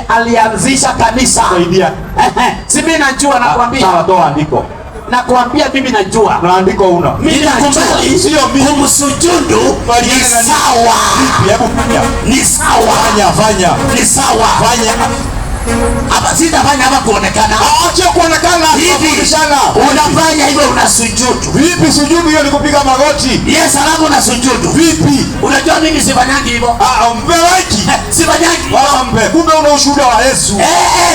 alianzisha kanisa. Saidia. Si mimi najua, nakwambia. Sawa, toa andiko. Nakwambia mimi najua. Na andiko una. Mimi nakubali sio mimi. Kumsujudu ni sawa. Hebu fanya. Ni sawa. Fanya. Ni sawa. Fanya. Hapa sitafanya hapa kuonekana. Acha kuonekana. Kufundishana. Unafanya hivyo, unasujudu. Vipi sujudu hiyo? Ni kupiga magoti. Yes, alafu unasujudu. Vipi? Unajua mimi sifanyangi hivyo. Mbeleki. Sifanyangi. Mbe. Kumbe una ushuhuda wa Yesu.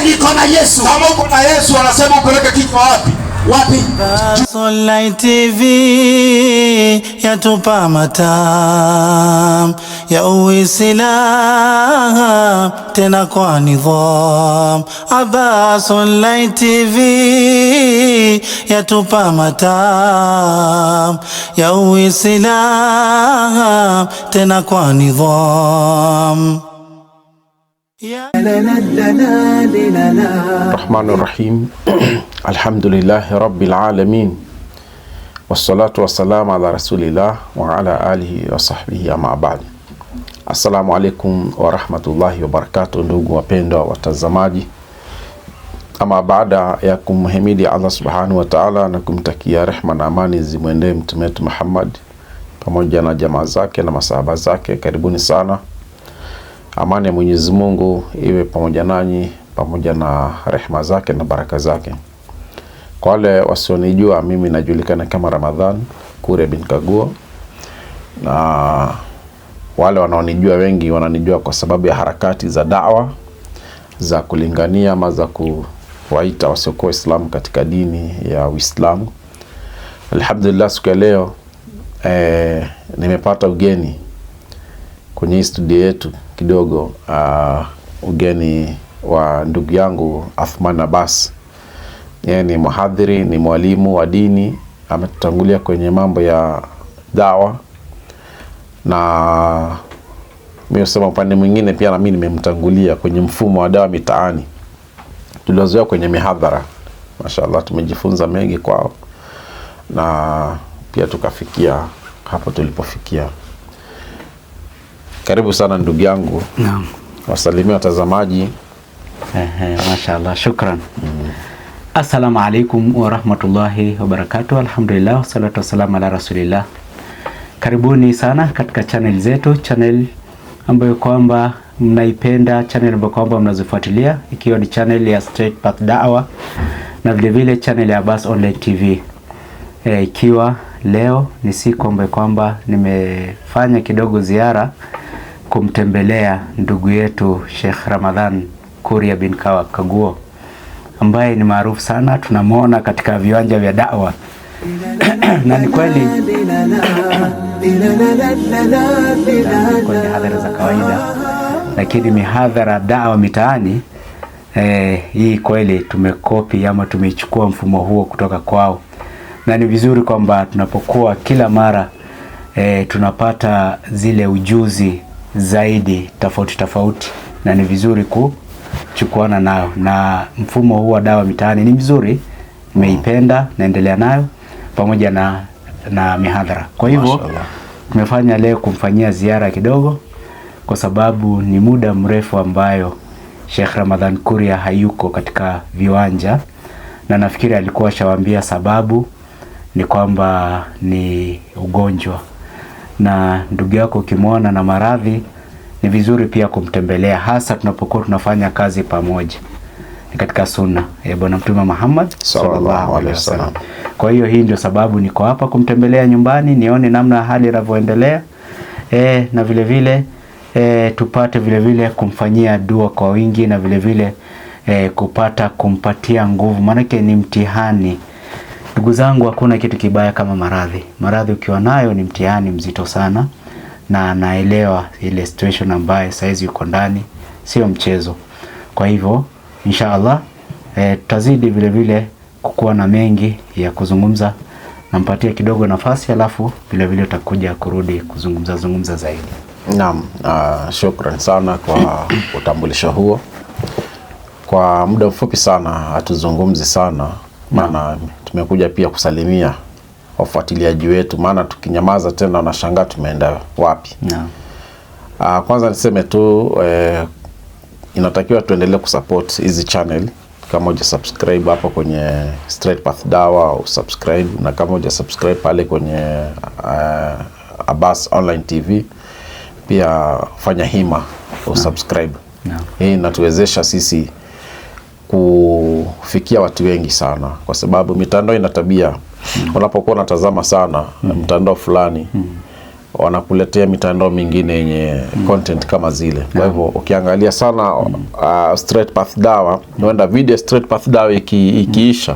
Niko na Yesu. Kama uko na Yesu anasema upeleke kichwa wapi? Wapi? Sonlight TV yatupa matam ya Uislamu tena kwa nidham. Abbas Sonlight TV yatupa matam ya Uislamu tena kwa nidham. Rahmanir Rahim. Alhamdulillahi Rabbil Alamin. Wassalatu wassalamu ala Rasulillah wa ala alihi wa sahbihi ama ba'd. Assalamu alaikum wa rahmatullahi wa barakatuh, ndugu wapendwa watazamaji. Ama baada ya kumhimidi Allah subhanahu wa ta'ala na kumtakia rehma na amani zimwendee mtume wetu Muhammad pamoja na jamaa zake na masahaba zake, karibuni sana. Amani ya Mwenyezi Mungu iwe pamoja nanyi, pamoja na rehma zake na baraka zake. Kwa wale wasionijua, mimi najulikana kama Ramadhan Kuria bin Kaguo, na wale wanaonijua wengi wananijua kwa sababu ya harakati za da'wa za kulingania ama za kuwaita wasiokuwa Waislamu katika dini ya Uislamu. Alhamdulillah, siku ya leo nimepata ugeni kwenye studio yetu kidogo, ugeni wa ndugu yangu Athman Abbas. Yeye ni muhadhiri, ni mwalimu wa dini, ametutangulia kwenye mambo ya dawa, na mimi usema upande mwingine pia na mimi nimemtangulia kwenye mfumo wa dawa mitaani. Tuliozoea kwenye mihadhara, mashaallah tumejifunza mengi kwao na pia tukafikia hapo tulipofikia. Karibu sana ndugu yangu. Naam. Wasalimia watazamaji. Mashaallah, shukran. Assalamu alaikum wa rahmatullahi wa barakatuh. Alhamdulillah, wassalatu wassalamu ala rasulillah. Karibuni sana katika channel zetu, channel ambayo kwamba mnaipenda, channel ambayo kwamba mnazifuatilia, ikiwa ni channel ya Straight Path Da'wa na vile vile channel ya Abbas Online TV. Ikiwa leo ni siku ambayo kwamba nimefanya kidogo ziara kumtembelea ndugu yetu Sheikh Ramadhan Kuria bin Kaguo, ambaye ni maarufu sana, tunamuona katika viwanja vya da'wa. Na ni kweli kwenye hadhara za kawaida, lakini mihadhara da'wa mitaani, hii kweli tumekopi ama tumechukua mfumo huo kutoka kwao. Na ni vizuri kwamba tunapokuwa kila mara tunapata zile ujuzi zaidi tofauti, na ni vizuri kuchukuana nayo, na mfumo huu wa dawa mitaani ni mzuri, nimeipenda, naendelea nayo pamoja na mihadhara. Kwa hivyo tumefanya leo kumfanyia ziara kidogo, kwa sababu ni muda mrefu ambayo Sheikh Ramadhan Kuria hayuko katika viwanja, na nafikiri alikuwa shawaambia sababu ni kwamba ni ugonjwa, na ndugu yako ukimwona na maradhi ni vizuri pia kumtembelea, hasa tunapokuwa tunafanya kazi pamoja katika sunna ya Bwana Mtume Muhammad sallallahu alaihi wasallam. Kwa hiyo hii ndio sababu niko hapa kumtembelea nyumbani, nione namna hali inavyoendelea, na vile vile tupate vile vile kumfanyia dua kwa wingi, na vile vile kupata kumpatia nguvu, maana ni mtihani. Ndugu zangu, hakuna kitu kibaya kama maradhi. Maradhi ukiwa nayo ni mtihani mzito sana, na naelewa ile situation ambayo saizi yuko ndani, sio mchezo. Kwa hivyo inshallah tutazidi vile vile kukuwa na mengi ya kuzungumza, nampatia kidogo nafasi, alafu vile vile tutakuja kurudi kuzungumza zaidi. Naam, shukran sana kwa utambulisho huo. Kwa muda mfupi sana hatuzungumzi sana, maana tumekuja pia kusalimia wafuatiliaji wetu, maana tukinyamaza tena wanashangaa tumeenda wapi. Naam. Kwanza niseme tu inatakiwa tuendelee kusupport hizi channel. Kama uja subscribe hapo kwenye Straight Path Dawa au subscribe, na kama uja subscribe pale kwenye Abbas Online TV pia fanya hima usubscribe. Hii inatuwezesha sisi kufikia watu wengi sana, kwa sababu mitandao ina tabia unapokuwa unatazama sana mtandao fulani wanakuletea mitandao mingine yenye content kama zile. Kwa hivyo ukiangalia sana Straight Path Dawa, unaenda video Straight Path Dawa ikiisha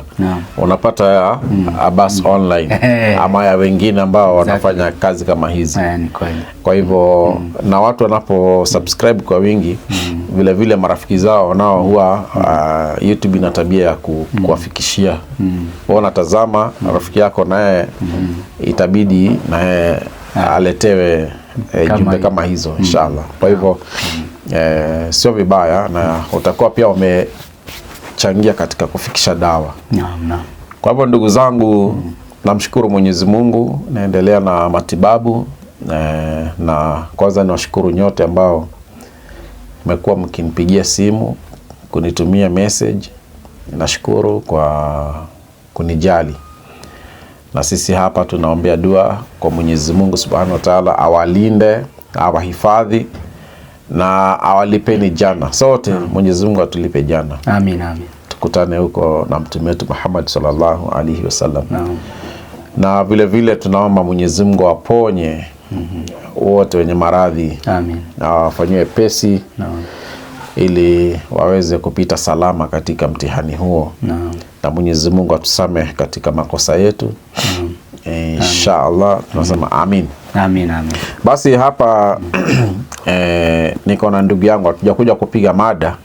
unapata ya Abbas Online ama ya wengine ambao wanafanya kazi kama hizi. Kwa hivyo na watu wanapo subscribe kwa wingi vile vile marafiki zao nao huwa YouTube ina tabia ya kuwafikishia. Wao natazama rafiki yako naye itabidi naye aletewe jumbe kama hizo inshallah. Kwa hivyo sio vibaya, na utakuwa pia umechangia katika kufikisha dawa. Kwa hivyo ndugu zangu, namshukuru Mwenyezi Mungu, naendelea na matibabu na kwanza niwashukuru nyote ambao mmekuwa mkinipigia simu, kunitumia message. Nashukuru kwa kunijali. Na sisi hapa tunaombea dua kwa Mwenyezi Mungu Subhanahu wa Ta'ala awalinde, awahifadhi na awalipeni jana. Sote Mwenyezi Mungu atulipe jana. Amin, amin. Tukutane huko na mtume wetu Muhammad sallallahu alaihi wasallam. Na vile vile tunaomba Mwenyezi Mungu aponye wote wenye maradhi. Amin. Na wafanywe pesi ili waweze kupita salama katika mtihani huo. Na Mwenyezi Mungu atusamehe katika makosa yetu. Inshallah tunasema amin. Amin, amin. Basi hapa niko na ndugu yangu, hatujakuja kupiga mada.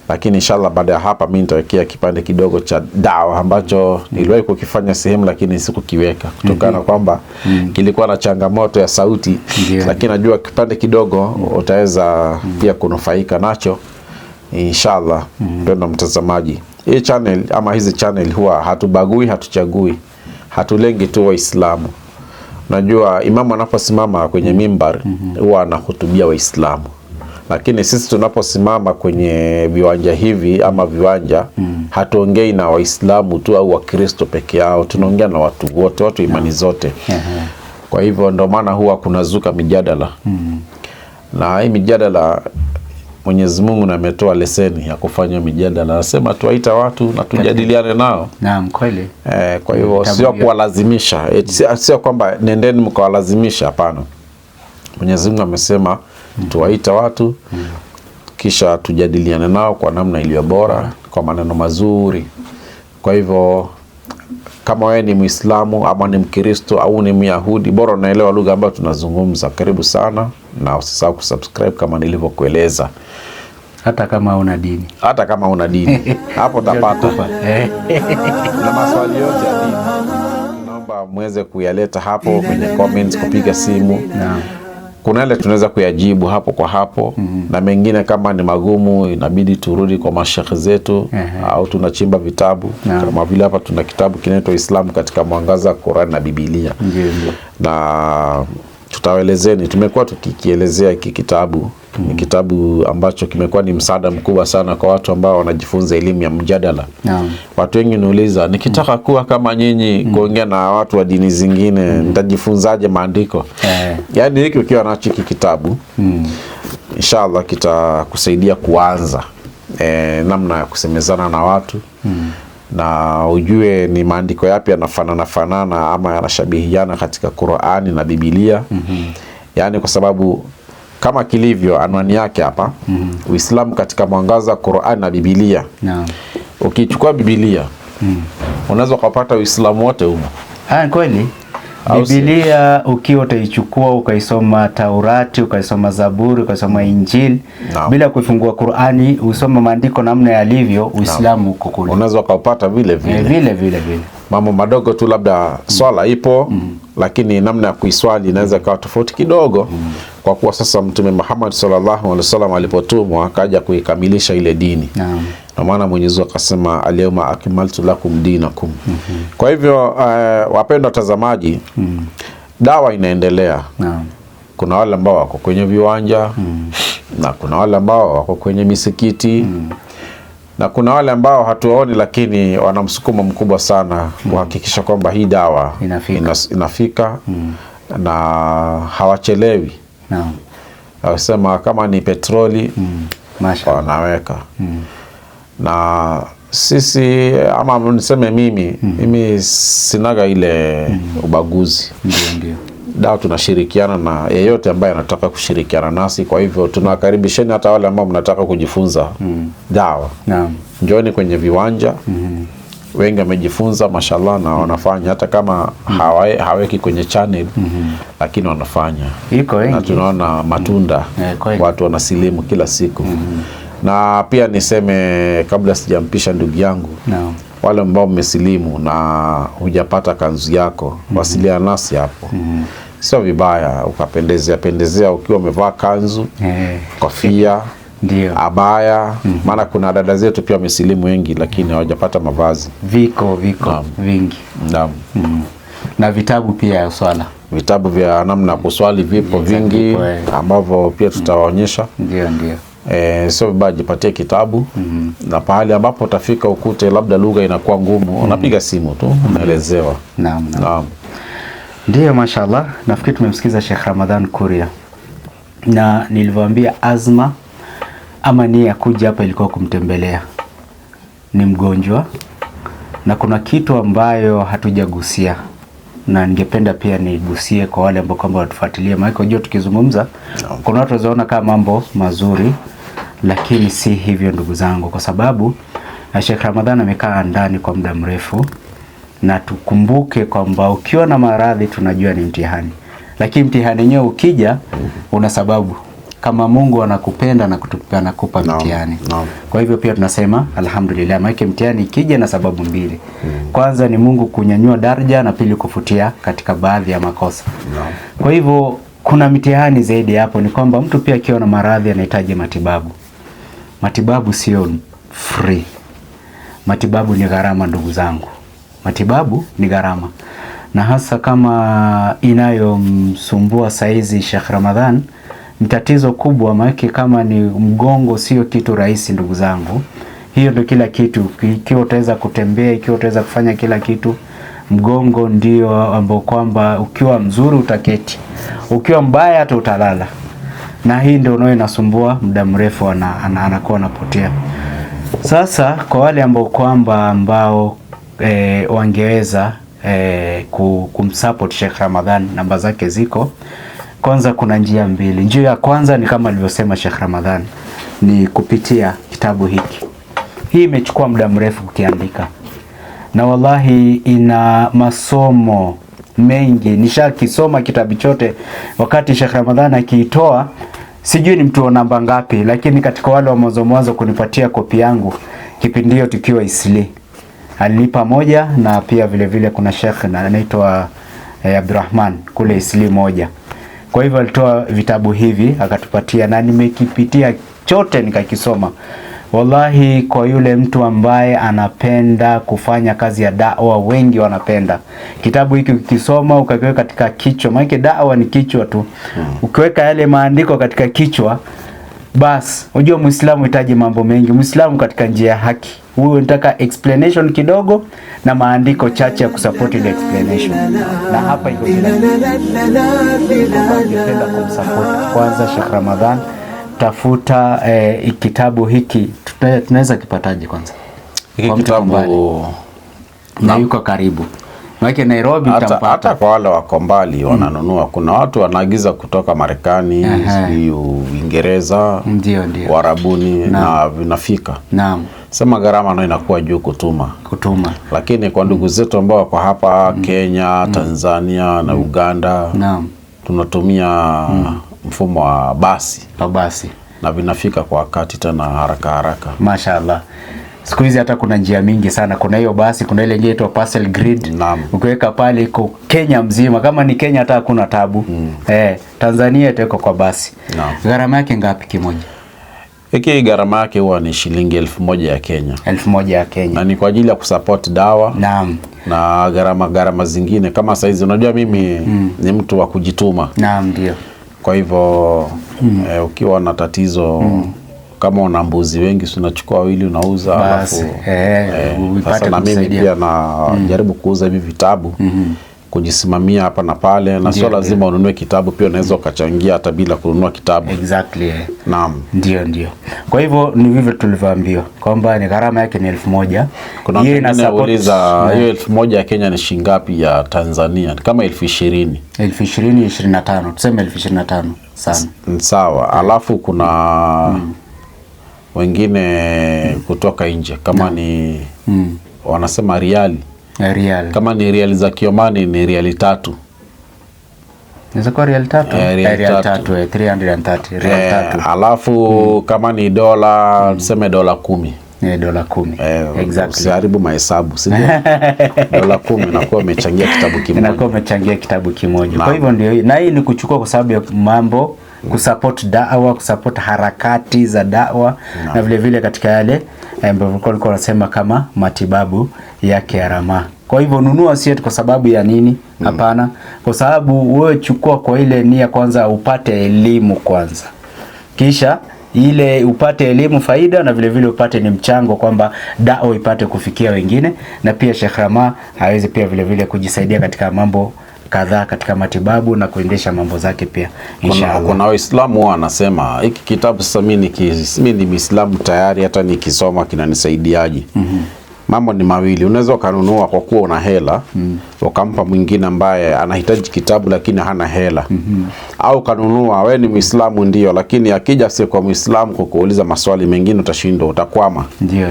Lakini inshallah baada ya hapa mimi nitawekea kipande kidogo cha dawa ambacho niliwahi kukifanya sehemu lakini sikukiweka kutokana kwamba kilikuwa na changamoto ya sauti. Lakini najua kipande kidogo utaweza pia kunufaika nacho inshallah. Mpendwa mtazamaji, hii channel ama hizi channel huwa hatubagui, hatuchagui, hatulengi tu Waislamu. Najua imamu anaposimama kwenye mimbar huwa anahutubia Waislamu, lakini sisi tunaposimama kwenye viwanja hivi ama viwanja hatuongei na Waislamu tu au Wakristo peke yao, tunaongea na watu wote, watu imani zote. Kwa hivyo ndio maana huwa kunazuka mijadala. Na hii mijadala Mwenyezi Mungu ametoa leseni ya kufanya mijadala. Anasema tuwaita watu na tujadiliane nao. Naam, kweli. Kwa hivyo sio kuwalazimisha. Sio kwamba nendeni mkawalazimisha, hapana. Mwenyezi Mungu amesema tuwaita watu kisha tujadiliane nao kwa namna iliyo bora, kwa maneno mazuri. Kwa hivyo kama wewe ni Muislamu ama ni Mkristo au ni Myahudi, bora unaelewa lugha ambayo tunazungumza, karibu sana, na usisahau kusubscribe kama nilivyokueleza. Hata kama una dini. Hata kama una dini. Hapo utapata. Na maswali yote ya dini naomba muweze kuyaleta hapo kwenye comments, kupiga simu. Naam. Kuna yale tunaweza kuyajibu hapo kwa hapo. Na mengine kama ni magumu inabidi turudi kwa mashekhe zetu au tunachimba vitabu. Kama vile hapa tuna kitabu kinaitwa Uislamu katika Mwangaza, Qur'an na Biblia. Na tutawaelezeni, tumekuwa tukikielezea hiki kitabu. Ni kitabu ambacho kimekuwa ni msaada mkubwa sana kwa watu ambao wanajifunza elimu ya mjadala. Watu wengi niuliza, nikitaka kuwa kama nyinyi kuongea na watu wa dini zingine nitajifunzaje maandiko? Yaani hiki ukiwa nacho hiki kitabu inshallah kitakusaidia kuanza namna ya kusemezana na watu. Na ujue ni maandiko yapi yanafanana ama yanashabihiana katika Qur'ani na Biblia. Yaani kwa sababu kama kilivyo anwani yake hapa, Uislamu katika Mwangaza, Qur'an na Biblia. Ukichukua Biblia unaweza kupata Uislamu wote huko. Kweli. Biblia ukiwa utaichukua ukaisoma Taurati, ukaisoma Zaburi, ukaisoma Injili, bila kuifungua Qur'ani, usome maandiko namna yalivyo, Uislamu uko kule. Unaweza kupata vile vile. Mambo madogo tu, labda swala ipo lakini namna ya kuiswali inaweza kuwa tofauti kidogo. Kwa kuwa sasa Mtume Muhammad sallallahu alaihi wasallam alipotumwa akaja kuikamilisha ile dini. Na maana Mwenyezi Mungu akasema al-yawma akmaltu lakum dinakum. Kwa hivyo wapendwa watazamaji, dawa inaendelea. Kuna wale ambao wako kwenye viwanja na kuna wale ambao wako kwenye misikiti na kuna wale ambao hatuwaoni lakini wana msukumo mkubwa sana kuhakikisha kwamba hii dawa inafika na hawachelewi. Naam. Wasema kama ni petroli wanaweka. Na sisi ama niseme mimi sinaga ile ubaguzi. Ndio. Dawa tunashirikiana na yeyote ambaye anataka kushirikiana nasi, kwa hivyo tunawakaribisheni hata wale ambao mnataka kujifunza dawa. Naam. Njooni kwenye viwanja. Wengi wamejifunza mashallah na wanafanya hata kama haweki kwenye channel lakini wanafanya. Iko wengi. Na tunaona matunda. Watu wanasilimu kila siku. Na pia niseme kabla sijampisha ndugu yangu, wale ambao mmesilimu na hujapata kanzu yako, wasiliana nasi hapo. Sio vibaya ukapendezea ukiwa umevaa kanzu, kofia, ndio, abaya. Maana kuna dada zetu pia wamesilimu wengi lakini hawajapata mavazi. Viko vingi. Naam. Na vitabu pia ya swala. Vitabu vya namna kuswali vipo vingi ambavyo pia tutawaonyesha. Ndio. Sio vibaya jipatie kitabu. Na pahali ambapo utafika ukute labda lugha inakuwa ngumu, unapiga simu tu unaelezewa. Naam. Ndio, mashallah. Nafikiri tumemsikiza Sheikh Ramadhan Kuria. Na nilivyoambia azma ama nia kuja hapa ilikuwa kumtembelea. Ni mgonjwa na kuna kitu ambayo hatujagusia. Na ningependa pia nigusie kwa wale ambao kwamba watufuatilia. Maana unajua tukizungumza kuna watu wazaona kama mambo mazuri, lakini si hivyo ndugu zangu, kwa sababu Sheikh Ramadhan amekaa ndani kwa muda mrefu. Na tukumbuke kwamba ukiwa na maradhi tunajua ni mtihani, lakini mtihani wenyewe ukija una sababu. Kama Mungu anakupenda na anakupa mtihani. Kwa hivyo pia tunasema alhamdulillah, maana mtihani ikija na sababu mbili. Kwanza ni Mungu kunyanyua daraja na pili kufutia katika baadhi ya makosa. Kwa hivyo kuna mitihani zaidi hapo, ni kwamba mtu pia akiwa na maradhi anahitaji matibabu. Matibabu sio free. Matibabu ni gharama ndugu zangu. Matibabu ni gharama. Na hasa kama inayomsumbua saizi Sheikh Ramadhan, mtatizo kubwa, maana kama ni mgongo sio kitu rahisi ndugu zangu. Hiyo ndio kila kitu. Ikiwa utaweza kutembea, ikiwa utaweza kufanya kila kitu, mgongo ndio ambao kwamba ukiwa mzuri utaketi, ukiwa mbaya hata utalala. Na hii ndio inasumbua muda mrefu, anakuwa anapotea. Sasa kwa wale ambao wangeweza kumsupport Sheikh Ramadhan, namba zake ziko. Kwanza kuna njia mbili. Njia ya kwanza ni kama alivyosema Sheikh Ramadhan, ni kupitia kitabu hiki. Hii imechukua muda mrefu kukiandika. Na wallahi ina masomo mengi. Nishakisoma kitabu chote wakati Sheikh Ramadhan akiitoa. Sijui ni mtu wa namba ngapi, lakini katika wale wa mwanzo kunipatia kopi yangu kipindi hiyo tukiwa Isli, alinipa moja, na pia vile kuna Sheikh anaitwa Abdurrahman kule Isli moja. Kwa hivyo alitoa vitabu hivi akatupatia, na nimekipitia chote nikakisoma. Wallahi, kwa yule mtu ambaye anapenda kufanya kazi ya da'wa, wengi wanapenda kitabu hiki. Ukisoma ukakiweka katika kichwa, maana da'wa ni kichwa tu. Ukiweka yale maandiko katika kichwa, bas unajua Muislamu hitaji mambo mengi. Muislamu katika njia ya haki, huyu unataka explanation kidogo na maandiko chache ya kusupport ile explanation. Na hapa iko kila kitu. Ningependa kumsupport kwanza Sheikh Ramadhan. Tafuta kitabu hiki, tunaweza kipataje kwanza? Hiki kitabu na yuko karibu. Maana Nairobi utampata. Hata kwa wale wako mbali wananunua. Kuna watu wanaagiza kutoka Marekani, Uingereza, ndio Warabuni, na vinafika. Naam. Sema gharama nayo inakuwa juu kutuma. Lakini kwa ndugu zetu ambao wako hapa Kenya, Tanzania na Uganda, tunatumia mfumo wa basi. Na vinafika kwa wakati tena haraka. Mashaallah. Siku hizi hata kuna njia mingi sana. Kuna hiyo basi, kuna ile nyingine inaitwa parcel grid. Ukiweka pale iko Kenya mzima. Kama ni Kenya hata hakuna tabu. Tanzania itaweka kwa basi. Gharama yake ngapi kimoja? Hiki gharama yake huwa ni shilingi 1000 ya Kenya. 1000 ya Kenya. Na ni kwa ajili ya kusupport dawa. Naam. Na gharama zingine kama saizi unajua mimi ni mtu wa kujituma. Naam, ndio. Kwa hivyo Ukiwa na tatizo kama una mbuzi wengi unachukua wawili unauza, alafu sasa na mimi pia na jaribu kuuza hivi vitabu kujisimamia hapa na pale, na sio lazima ununue kitabu, pia unaweza ukachangia hata bila kununua kitabu. Exactly. Naam. Ndio. Kwa hivyo ni vivyo tulivyoambiwa kwamba ni gharama yake ni 1000. Hiyo inauliza hiyo 1000 ya Kenya ni shilingi ngapi ya Tanzania? Kama 20,000. 20,025. Tuseme 20,025 sana. Sawa. Alafu kuna wengine kutoka nje kama ni wanasema riali. Kama ni riali za Kiomani ni riali 3. Inaweza kuwa riali 3. Riali 3 330 riali 3. Alafu kama ni dola tuseme dola 10. Dola 10. Exactly. Usiharibu mahesabu, si ndio? Dola 10 inakuwa umechangia kitabu kimoja. Inakuwa umechangia kitabu kimoja. Kwa hivyo ndio, na hii ni kuchukua kwa sababu ya mambo kusupport da'wa, kusupport harakati za da'wa na vile vile katika yale ambavyo walikuwa wanasema kama matibabu yake ya Ramaa. Kwa hivyo nunua si kwa sababu ya nini? Hapana. Kwa sababu wewe chukua kwa ile nia kwanza, upate elimu kwanza. Kisha ile upate elimu faida, na vile vile upate ni mchango kwamba da'wa ipate kufikia wengine, na pia Sheikh Ramaa hawezi pia vile vile kujisaidia katika mambo kadhaa katika matibabu na kuendesha mambo zake pia inshallah. Kuna Waislamu wanasema hiki kitabu sasa mimi ni Muislamu tayari, hata nikisoma kinanisaidiaje? Mambo ni mawili, unaweza ukanunua kwa kuwa una hela ukampa mwingine ambaye anahitaji kitabu lakini hana hela, au kanunua wewe ni Muislamu ndio, lakini akija si kwa Muislamu kukuuliza maswali mengine utashindwa, utakwama. Ndio.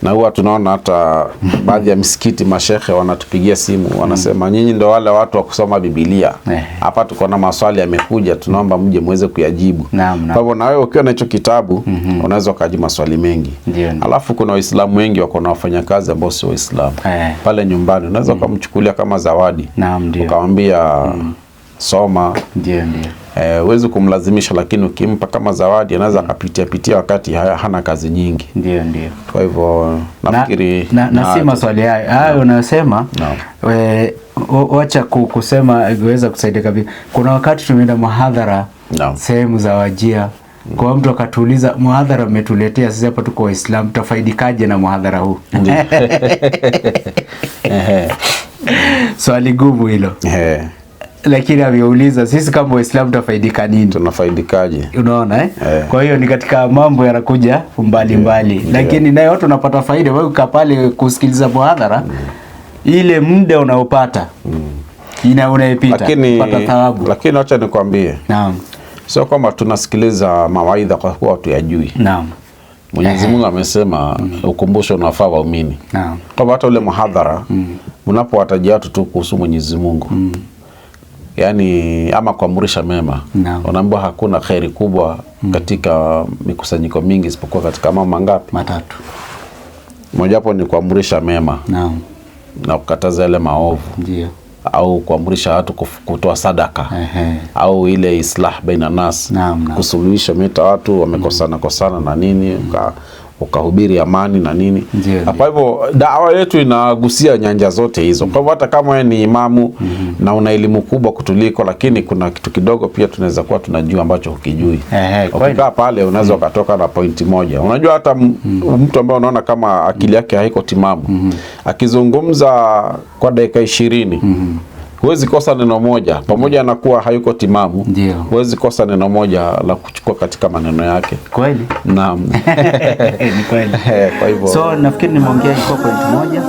Na huwa tunaona hata baadhi ya misikiti mashehe wanatupigia simu wanasema nyinyi ndio wale watu wa kusoma Biblia. Hapa tuko na maswali yamekuja, tunaomba mje muweze kuyajibu. Kwa hivyo na wewe ukiwa na hicho kitabu unaweza kujibu maswali mengi. Alafu kuna Waislamu wengi wako na wafanyakazi ambao sio Waislamu. Pale nyumbani unaweza kumchukulia kama zawadi. Ukamwambia soma. Ndio. Uwezi kumlazimisha, lakini ukimpa kama zawadi anaweza akapitia wakati hana kazi nyingi. Ndio. Kwa hivyo nafikiri na si maswali hayo unasema wacha kusema iweza kusaidia kabisa. Kuna wakati tumeenda muhadhara sehemu za Wajia, kwa mtu akatuuliza muhadhara umetuletea sisi hapa tuko Waislamu, tutafaidikaje na muhadhara huu? Swali gumu hilo. Lakini ameuliza sisi kama Waislamu tutafaidika nini? Tunafaidikaje? Unaona Kwa hiyo ni katika mambo yanakuja mbali. Lakini naye watu wanapata faida wewe ukapale kusikiliza muhadhara, ile muda unaopata unaipita pata thawabu. Lakini acha nikwambie. Naam. Sio kwamba tunasikiliza mawaidha kwa kuwa tuyajui. Naam. Mwenyezi Mungu amesema ukumbusho unafaa waumini. Naam. Kwa hata ule muhadhara mnapowatajia watu tu kuhusu Mwenyezi Mungu. Yani ama kuamrisha mema. Unaambiwa hakuna khairi kubwa katika mikusanyiko mingi isipokuwa katika mambo mangapi? Matatu. Moja wapo ni kuamrisha mema. Na kukataza yale maovu. Ndio. Au kuamrisha watu kutoa sadaka. Au ile islah baina nas. Kusuluhisha mita watu wamekosana na nini, ukahubiri amani na nini. Kwa hivyo dawa yetu inagusia nyanja zote hizo. Kwa hivyo hata kama wewe ni imamu na una elimu kubwa kutuliko, lakini kuna kitu kidogo pia tunaweza kuwa tunajua ambacho hukijui. Ukikaa pale unaweza ukatoka na pointi moja. Unajua hata mtu ambaye unaona kama akili yake haiko timamu, akizungumza kwa dakika 20 huwezi kosa neno moja, pamoja na kuwa hayuko timamu. Huwezi kosa neno moja la kuchukua katika maneno yake. Kweli? Naam. Ni kweli. Kwa hivyo so nafikiri nimeongea iko point moja.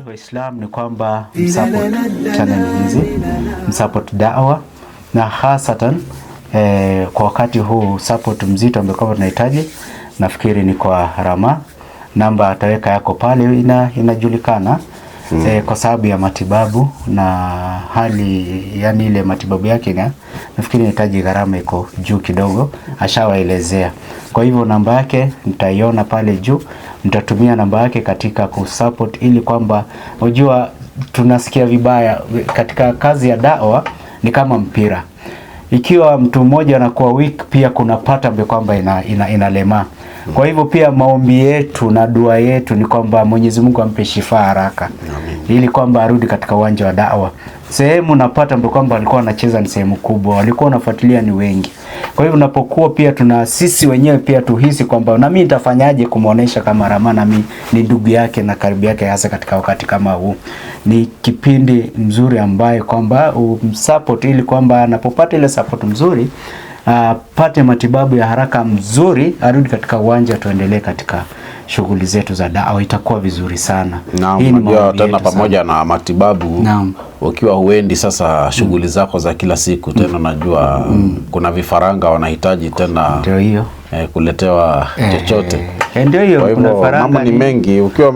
Waislamu ni kwamba msupport channel hizi, msupport da'wa, na hasatan kwa wakati huu support mzito ambao tunahitaji nafikiri ni kwa Ramaa. Namba ataweka yako pale inajulikana. Kwa sababu ya matibabu na hali yani ile matibabu yake nafikiri inahitaji gharama iko juu kidogo, ashawaelezea. Kwa hivyo namba yake mtaiona pale juu, mtatumia namba yake katika kusupport, ili kwamba unajua tunasikia vibaya katika kazi ya da'wa ni kama mpira. Ikiwa mtu mmoja anakuwa weak, pia kuna pata kwamba inalema. Kwa hivyo pia maombi yetu na dua yetu ni kwamba Mwenyezi Mungu ampe shifa haraka, ili kwamba arudi katika uwanja wa da'wa. sehemu napata mbo kwamba walikuwa wanacheza ni sehemu kubwa, walikuwa wanafuatilia ni wengi. Kwa hivyo unapokuwa pia sisi wenyewe pia tuhisi kwamba na mimi nitafanyaje kumuonesha kama Ramana mimi ni ndugu yake na karibu yake, hasa katika wakati kama huu. Ni kipindi mzuri ambaye kwamba support, ili kwamba anapopata ile support mzuri pate matibabu ya haraka mzuri, arudi katika uwanja, tuendelee katika shughuli zetu za dawa, itakuwa vizuri sana. Hii ni tena pamoja na matibabu. Ukiwa huendi sasa shughuli zako za kila siku tena, najua kuna vifaranga wanahitaji tena ndio hiyo kuletewa chochote. Ndio hiyo, kuna faranga, mambo ni mengi. Ukiwa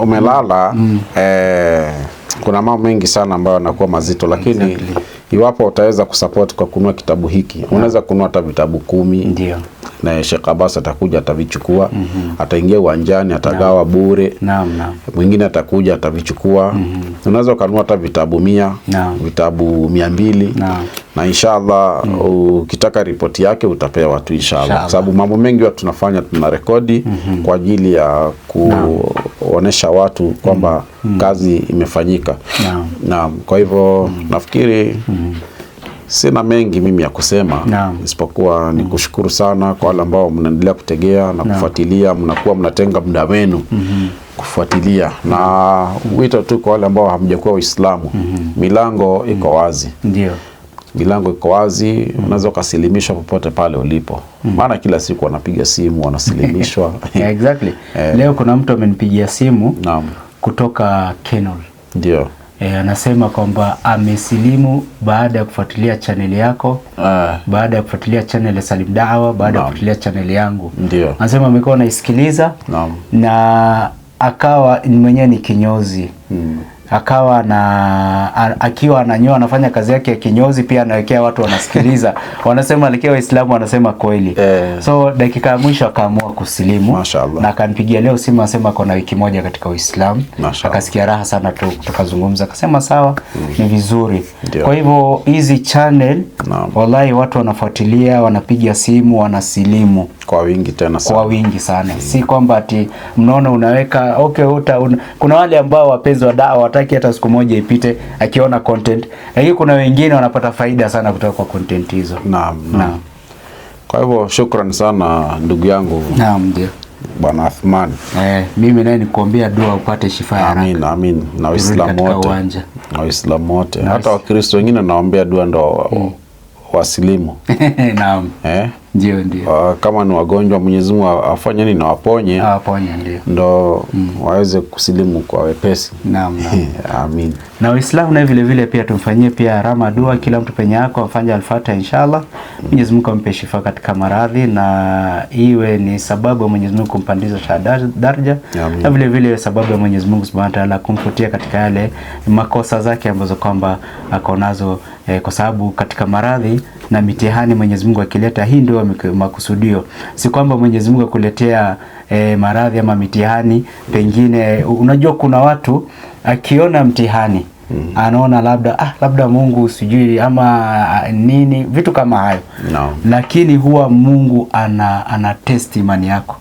umelala kuna mambo mengi sana ambayo yanakuwa mazito, lakini iwapo utaweza kusupport kwa kununua kitabu hiki, unaweza kununua hata vitabu 10. Ndio. Na Sheikh Abbas atakuja atavichukua, ataingia uwanjani atagawa bure. Mwingine atakuja atavichukua. Unaweza kununua hata vitabu 100, vitabu 200. Na inshallah ukitaka ripoti yake utapewa tu inshallah. Kwa sababu mambo mengi watu tunafanya, tuna rekodi kwa ajili ya kuonesha watu kwamba kazi imefanyika. Kwa hivyo nafikiri sina mengi mimi ya kusema, isipokuwa ni kushukuru sana kwa wale ambao mnaendelea kutegea na kufuatilia, mnakuwa mnatenga muda wenu kufuatilia, na wito tu kwa wale ambao hamjakuwa Waislamu, milango iko wazi. Ndio. Milango iko wazi, unaweza kusilimishwa popote pale ulipo. Maana kila siku wanapiga simu, wanasilimishwa. Exactly. Leo kuna mtu amenipigia simu kutoka Kenol. Ndio. Anasema kwamba amesilimu baada ya kufuatilia channel yako, baada ya kufuatilia channel ya Salim Dawa, baada ya kufuatilia channel yangu. Ndio. Anasema amekuwa anaisikiliza na akawa mwenyewe ni kinyozi. Akawa akiwa ananyoa, anafanya kazi yake ya kinyozi, pia anawekea watu wanasikiliza. Wanasema alikia Waislamu, wanasema kweli. So dakika ya mwisho akaamua kusilimu. Na akanipigia leo simu, anasema kuna wiki moja katika Uislamu. Akasikia raha sana tu tukazungumza, akasema sawa, ni vizuri. Kwa hivyo hizi channel wallahi watu wanafuatilia, wanapiga simu, wanasilimu kwa wingi tena sana. Kwa wingi sana. Si kwamba ati mnaona unaweka kuna wale ambao wapenzi wa dawa wataki hata siku moja ipite akiona content, lakini kuna wengine wanapata faida sana kutoka kwa content hizo. Naam. Kwa hivyo shukrani sana ndugu yangu. Ndio. Bwana Athman. Mimi naye nikuombea dua upate shifa ya haraka. Amin. Na Waislamu wote. Na Waislamu wote. Hata Wakristo wengine naombea dua ndo wasilimu. Naam. Ndio. Kama ni wagonjwa, Mwenyezi Mungu afanye nini, awaponye. Ndio. Ndo waweze kusilimu kwa wepesi. Naam. Amin. Na Waislamu na vile vile pia tumfanyie pia Rama dua, kila mtu penye yako afanye al-Fatiha inshallah. Mwenyezi Mungu ampe shifa katika maradhi, na iwe ni sababu ya Mwenyezi Mungu kumpandisha daraja. Na vile vile sababu ya Mwenyezi Mungu Subhanahu wa Ta'ala kumfutia katika yale makosa zake ambazo kwamba ako nazo, kwa sababu katika maradhi na mitihani Mwenyezi Mungu akileta, hii ndio makusudio. Si kwamba Mwenyezi Mungu akuletea maradhi ama mitihani, pengine unajua kuna watu akiona mtihani anaona labda Mungu sijui ama nini, vitu kama hayo. Lakini huwa Mungu ana test imani yako.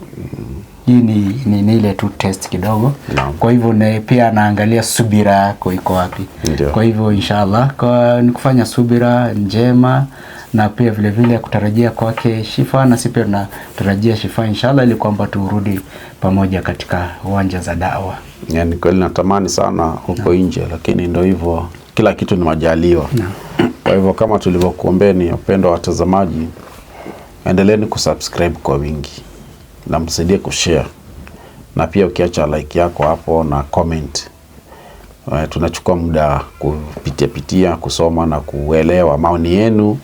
Hii ni ile tu test kidogo. Kwa hivyo pia anaangalia subira yako iko wapi. Kwa hivyo inshallah ni kufanya subira njema, na pia vile vile kutarajia kwake shifa, na sisi pia tunatarajia shifa inshallah, ili kwamba turudi pamoja katika uwanja za dawa. Yani kweli natamani sana huko nje, lakini ndio hivyo, kila kitu ni majaliwa. Kwa hivyo kama tulivyokuombeni, wapendwa watazamaji, endeleeni kusubscribe kwa wingi na msaidie kushare, na pia ukiacha like yako hapo na comment. Tunachukua muda kupitia kusoma na kuelewa maoni yenu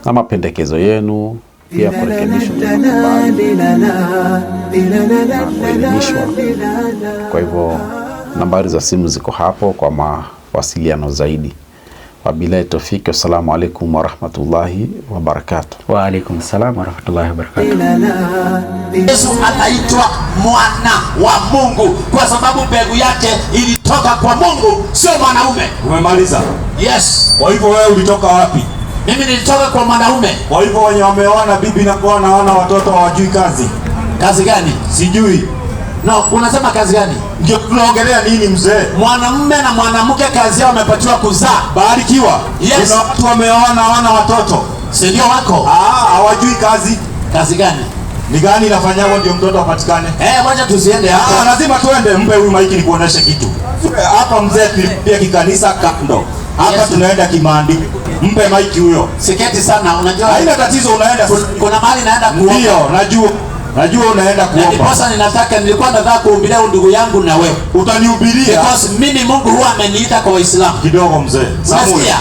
na mapendekezo yenu, pia kurekebisha kuelimishwa. Kwa hivyo nambari za simu ziko hapo kwa mawasiliano zaidi. Wabillahi tawfik. Assalamu alaikum warahmatullahi wabarakatuh. Wa alaikum salam warahmatullahi wabarakatuh. Yesu anaitwa mwana wa Mungu kwa sababu mbegu yake ilitoka kwa Mungu, sio mwanaume. Umemaliza? Yes. Kwa hivyo wewe ulitoka wapi? Mimi nilitoka kwa mwanaume. Kwa hivyo wenye wameoana bibi na kuoana wana watoto hawajui kazi. Kazi gani? Sijui. Na unasema kazi gani? Ndio tunaongelea nini mzee? Mwanamume na mwanamke kazi yao wamepatiwa kuzaa. Barikiwa. Yes. Kuna watu wameoana hawana watoto. Si ndio wako? Hawajui kazi. Kazi gani? Ni gani inafanywa ndio mtoto apatikane? Wacha tusiende hapo. Lazima tuende, mpe huyu maiki nikuoneshe kitu. Hapa mzee tulipitia kikanisa kando. Hapa yes. Tunaenda kimaandiko. Mpe maiki huyo. Siketi sana, unajua. Haina tatizo, unaenda. Kuna mahali naenda kuomba. Ndio, najua unaenda kuomba. Ndiposa nilikuwa nataka kuhubiria ndugu yangu na wewe. Utanihubiria? Because mimi Mungu huwa ameniita kwa Waislamu. Kidogo mzee.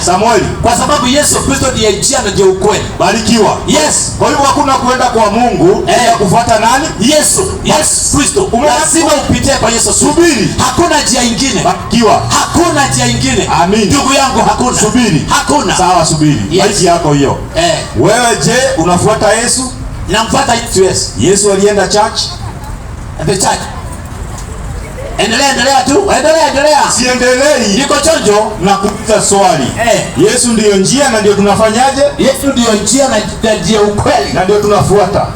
Samueli. Kwa sababu Yesu Kristo ndiye njia na ndiye ukweli. Barikiwa. Yes. Kwa hivyo hakuna kuenda kwa Mungu bila kufuata nani? Yesu Kristo. Lazima upitie kwa Yesu. Subiri. Hakuna njia nyingine. Barikiwa. Hakuna njia nyingine. Amin. Ndugu yangu hakuna. Subiri. Hakuna. Sawa, subiri. Yes. Maiki yako hiyo. Wewe je, unafuata Yesu? Namfuata Yesu. Yesu alienda church? The church. Endelea tu. Endelea. Siendelei. Niko chonjo na kuuliza swali. Yesu ndiyo njia na ndio tunafanyaje? Yesu ndiyo njia na ndiyo ukweli. Na ndio tunafuata.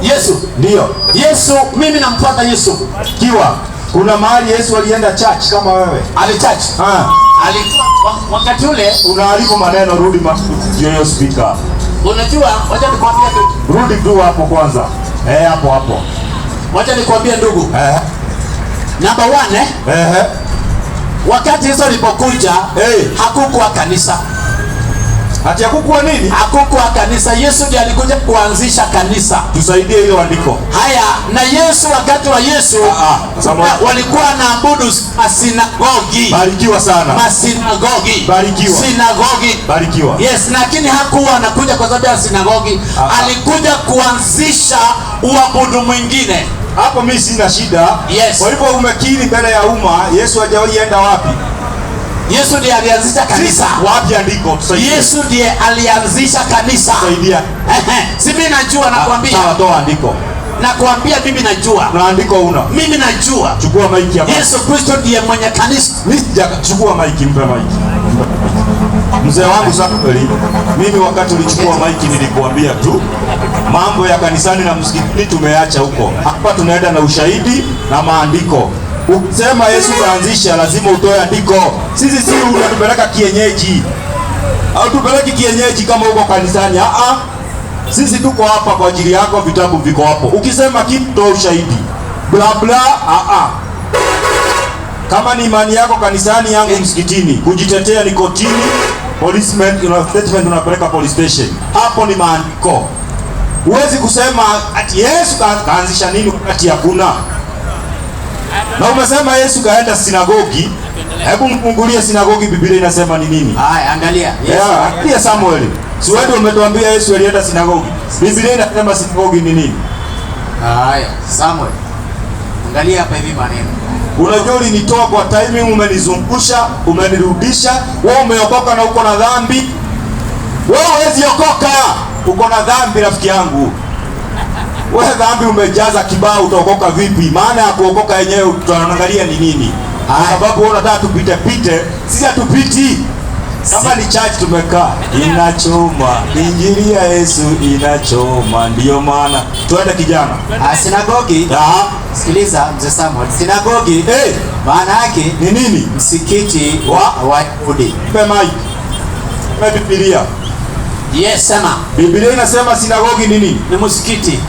Yesu. Ndio. Yesu, mimi namfuata Yesu. Kiwa. Kuna mahali Yesu alienda church kama wewe? Ali church. Wakati ule unaharibu maneno, rudi hiyo speaker. Unajua, wacha nikwambie tu. Rudi tu hapo kwanza. Hapo. Wacha nikwambie ndugu. Number 1 wakati Yesu alipokuja hakukuwa kanisa. Ati hakukuwa nini? Hakukuwa kanisa. Yesu ndiye alikuja kuanzisha kanisa. Tusaidie hilo andiko. Haya, na Yesu wakati wa Yesu walikuwa wanaabudu masinagogi. Barikiwa sana. Masinagogi. Barikiwa. Sinagogi. Barikiwa. Yes, lakini hakuwa anakuja kwa sababu ya sinagogi. Alikuja kuanzisha uabudu mwingine. Hapo mimi sina shida. Yes. Kwa hivyo umekiri mbele ya umma, Yesu hajawahi enda wapi? Yesu ndiye alianzisha kanisa. Wapi andiko? Tusaidie. Yesu ndiye alianzisha kanisa. Tusaidia. Si mimi najua, nakwambia. Sawa, toa andiko. Nakwambia mimi najua. Na andiko una? Mimi najua. Chukua maiki hapa. Yesu Kristo ndiye mwenye kanisa. Chukua maiki, mpe maiki. Mzee wangu Samueli, mimi wakati ulichukua maiki nilikuambia tu mambo ya kanisani na msikitini tumeacha huko. Hapa tunaenda na ushahidi na maandiko. Ukisema Yesu kaanzisha, lazima utoe andiko. Sisi si unatupeleka kienyeji. Au tupeleki kienyeji kama uko kanisani. Sisi tuko hapa kwa ajili yako, vitabu viko hapo. Ukisema kitu toa ushahidi. Bla bla, Kama ni imani yako kanisani, yangu msikitini. Kujitetea ni kotini. Policeman, statement unapeleka police station. Hapo ni maandiko. Huwezi kusema ati Yesu kaanzisha nini wakati hakuna. Na umesema Yesu kaenda sinagogi. Hebu mfungulie sinagogi, Biblia inasema ni nini? Angalia. Angalia Samuel. Si wewe umetuambia Yesu alienda sinagogi. Biblia inasema sinagogi ni nini? Samuel. Angalia hapa hivi maneno. Unajua ulinitoa kwa timing, umenizungusha, umenirudisha. Wewe umeokoka na uko na dhambi. Wewe huwezi okoka. Uko na dhambi rafiki yangu. Wewe dhambi umejaza kibao, utaokoka vipi? Maana ya kuokoka yenyewe tunaangalia ni nini? Sababu wewe unataka tupite, sisi hatupiti. Kama ni church tumekaa, inachoma. Injili ya Yesu inachoma. Ndio maana tuende kijana. Sinagogi. Sikiliza mzee Samuel. Sinagogi maana yake ni nini? Msikiti wa Wayahudi. Mpe mic. Biblia. Yes, sema. Biblia inasema sinagogi ni nini? Ni msikiti.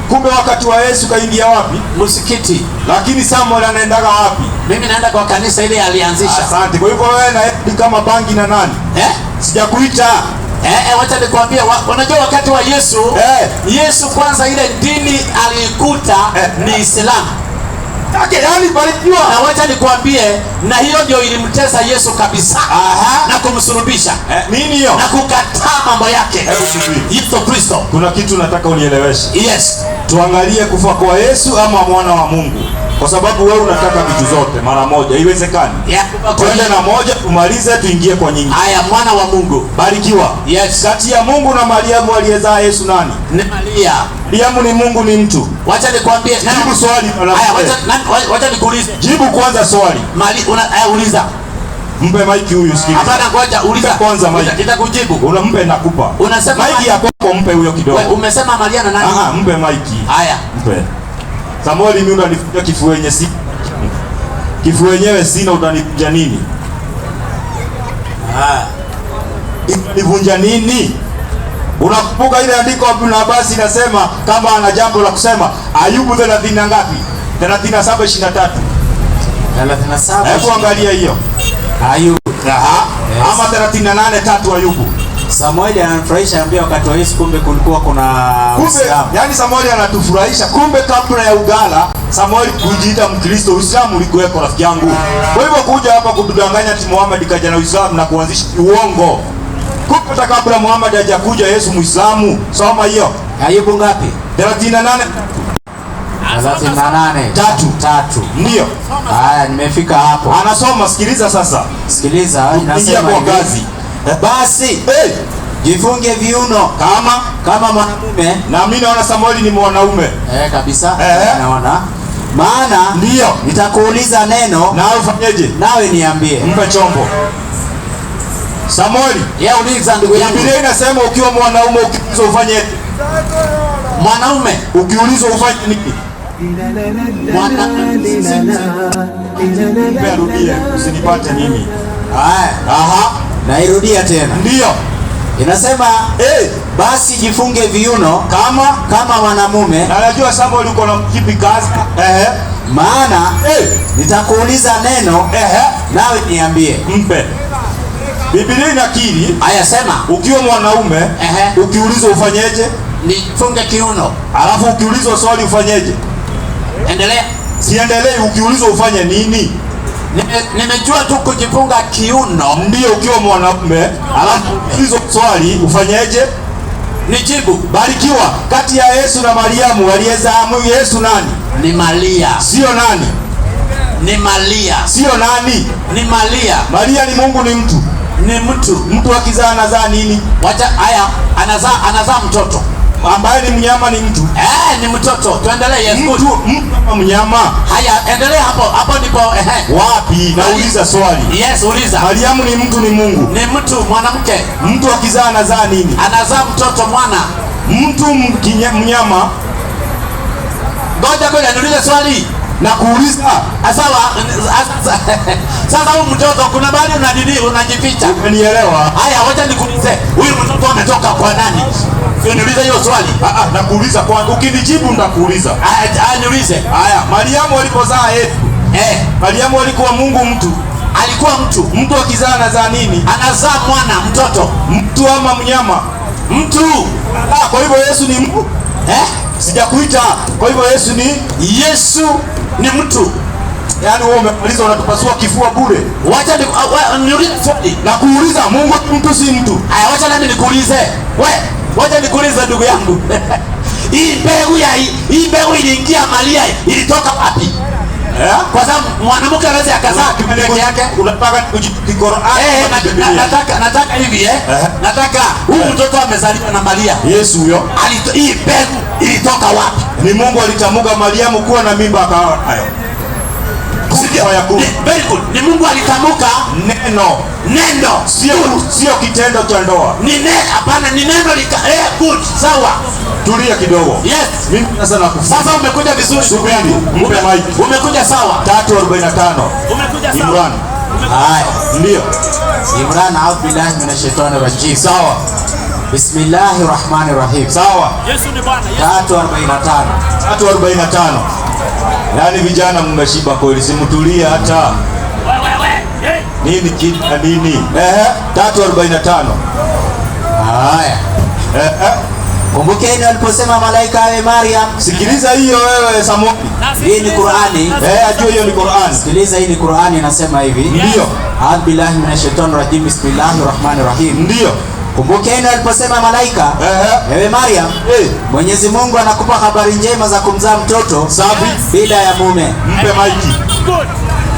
Kumbe wakati wa Yesu kaingia wapi? Msikiti. Lakini Samuel anaendaga wapi? Mimi naenda kwa kanisa ile alianzisha. Asante. Kwa hivyo wewe na ni kama bangi na nani? Sijakuita. Wacha nikwambie, unajua wakati wa Yesu, Yesu kwanza ile dini alikuta ni Islam. Yani barikiwa. Na wacha nikwambie, na hiyo ndio ilimtesa Yesu kabisa. Na kumsulubisha. Nini hiyo? Na kukataa mambo yake. Yesu Kristo. Kuna kitu nataka unieleweshe. Yes. Tuangalie kufa kwa Yesu ama mwana wa Mungu. Kwa sababu wewe unataka vitu zote mara moja. Haiwezekani. Twende na moja tumalize, tuingie kwa nyingine. Haya, mwana wa Mungu. Barikiwa. Yes. Kati ya Mungu na Mariamu aliyezaa Yesu nani? Ni Maria. Mariamu ni Mungu ni mtu? Wacha nikwambie. Jibu swali. Haya, wacha nikuulize. Jibu kwanza swali. Uliza. Mpe maiki huyu sikiliza. Hapana, ngoja uliza kwanza maiki. Nitakujibu. Unampe nakupa. Unasema maiki yako mpe huyo kidogo. Umesema Maria na nani? Mpe maiki. Haya. Mpe. Samueli, mimi unanifunja kifua yenye si kifua yenyewe sina, utanifunja nini? Nivunja nini? Unakumbuka ile andiko Ibn Abbas inasema kama ana jambo la kusema, Ayubu 30 na ngapi? 37:23. 37. Hebu angalia hiyo. Ayubu. Yes. Ama 38:3 Ayubu. Samueli ananifurahisha ambia wakati wa Yesu kumbe kulikuwa kuna Uislamu. Yani Samueli anatufurahisha kumbe kabla ya ugala Samueli kujiita Mkristo, Uislamu ulikuweko rafiki yangu. Kwa hivyo kuja hapa kudanganya ati Muhammad kaja na Uislamu na kuanzisha uongo. Kumbe kabla Muhammad hajakuja Yesu Muislamu. Soma hiyo. Ayubu ngapi? 38. 3. Ndio. Haya, nimefika hapo. Anasoma, sikiliza sasa. Sikiliza, inasema kwa kazi. Basi, jifunge viuno kama mwanamume. Na mimi naona Samueli ni mwanaume. Kabisa. Naona. Maana ndio nitakuuliza neno, nawe ufanyeje? Nawe niambie. Mpe chombo. Samueli, uliza ndugu yangu. Biblia inasema ukiwa mwanaume ukiulizwa ufanye mwanaume, ukiulizwa ufanye nini? Rudia, usinipate mimi. Nairudia tena. Ndio. Inasema basi jifunge viuno kama mwanamume. Na najua Samuel uko na kipi kazi? Maana nitakuuliza neno, nawe niambie. Mpe. Biblia inakiri. Aya, sema. Ukiwa mwanaume, ukiulizwa ufanyeje? Nifunge kiuno. Alafu ukiulizwa swali ufanyeje? Endelea. Siendelee, ukiulizwa ufanye nini? Nimejua tu kujifunga kiuno. Ndio, ukiwa mwanaume. Alafu ukiulizwa swali ufanyeje? Nijibu. Barikiwa. Kati ya Yesu na Mariamu aliyezaa Yesu nani? Ni Maria. Sio nani? Ni Maria. Sio nani? Ni Maria. Maria ni Mungu, ni mtu. Ni mtu. Mtu akizaa anazaa nini? Haya, anazaa mtoto. Ambaye ni mnyama, ni mtu. Ni mtoto. Tuendelee. Yes, mtu kama mnyama. Haya, endelea hapo ndipo Wapi? Nauliza swali. Yes, uliza. Mariamu ni mtu, ni Mungu. Ni mtu, mwanamke. Mtu akizaa anazaa nini? Anazaa mtoto, mwana. Mtu mnyama. Ngoja niulize swali. Na kuuliza. Sawa. Sasa huyu mtoto kuna bali unajificha. Umenielewa? Haya, wacha nikuulize. Huyu mtoto ametoka kwa nani? Niulize hiyo swali. Na kuuliza kwanza. Ukinijibu nitakuuliza. Niulize. Haya, Mariamu alipozaa Yesu. Mariamu alikuwa Mungu, mtu. Alikuwa mtu. Mtu akizaa anazaa nini? Anazaa mwana, mtoto. Mtu ama mnyama? Mtu. Kwa hivyo Yesu ni Mungu? Sijakuita. Kwa hivyo Yesu ni mtu. Yaani wewe umemaliza, unatupasua kifua bure. Wacha niulize swali. Na kuuliza, Mungu ni mtu, si mtu? Haya, wacha nami nikuulize. Wacha nikuulize ndugu yangu. Hii mbegu iliingia Maria ilitoka wapi? Kwa sababu mwanamke anaweza akazaa peke yake. Unataka kujibu Qur'an? Nataka hivi nataka huyu mtoto amezaliwa na Maria. Yesu huyo. Hii mbegu ilitoka wapi? Ni Mungu alitamka Mariamu kuwa na mimba akawa nayo. Very good. Ni Mungu alitamka neno. Sio kitendo cha ndoa. Hapana, ni neno good. Sawa. Tulia kidogo. Yes. Mimi sasa nakufuata. Sasa umekuja vizuri. Subiri. Mpe mic. Umekuja sawa. 3:45. Umekuja sawa. Imran. Haya. Ndio. Imran, a'udhu billahi minash shaitani rajim. Sawa. Bismillahir rahmanir rahim. Sawa. Yesu ni Bwana. 3:45. 3:45. Yaani vijana mmeshiba kweli, simtulie hata. Nini kitu na nini? 3:45. Haya. Kumbukeni aliposema malaika awe Maryam. Sikiliza hiyo wewe Samuel. Hii ni Qur'ani. Ajua hiyo ni Qur'ani. Sikiliza, hii ni Qur'ani inasema hivi. Ndio. A'udhu billahi minash shaitani rajim. Bismillahir rahmanir rahim. Ndio. Kumbukeni aliposema malaika, ewe Maryam, Mwenyezi Mungu anakupa habari njema za kumzaa mtoto safi bila ya mume. Mpe maiki.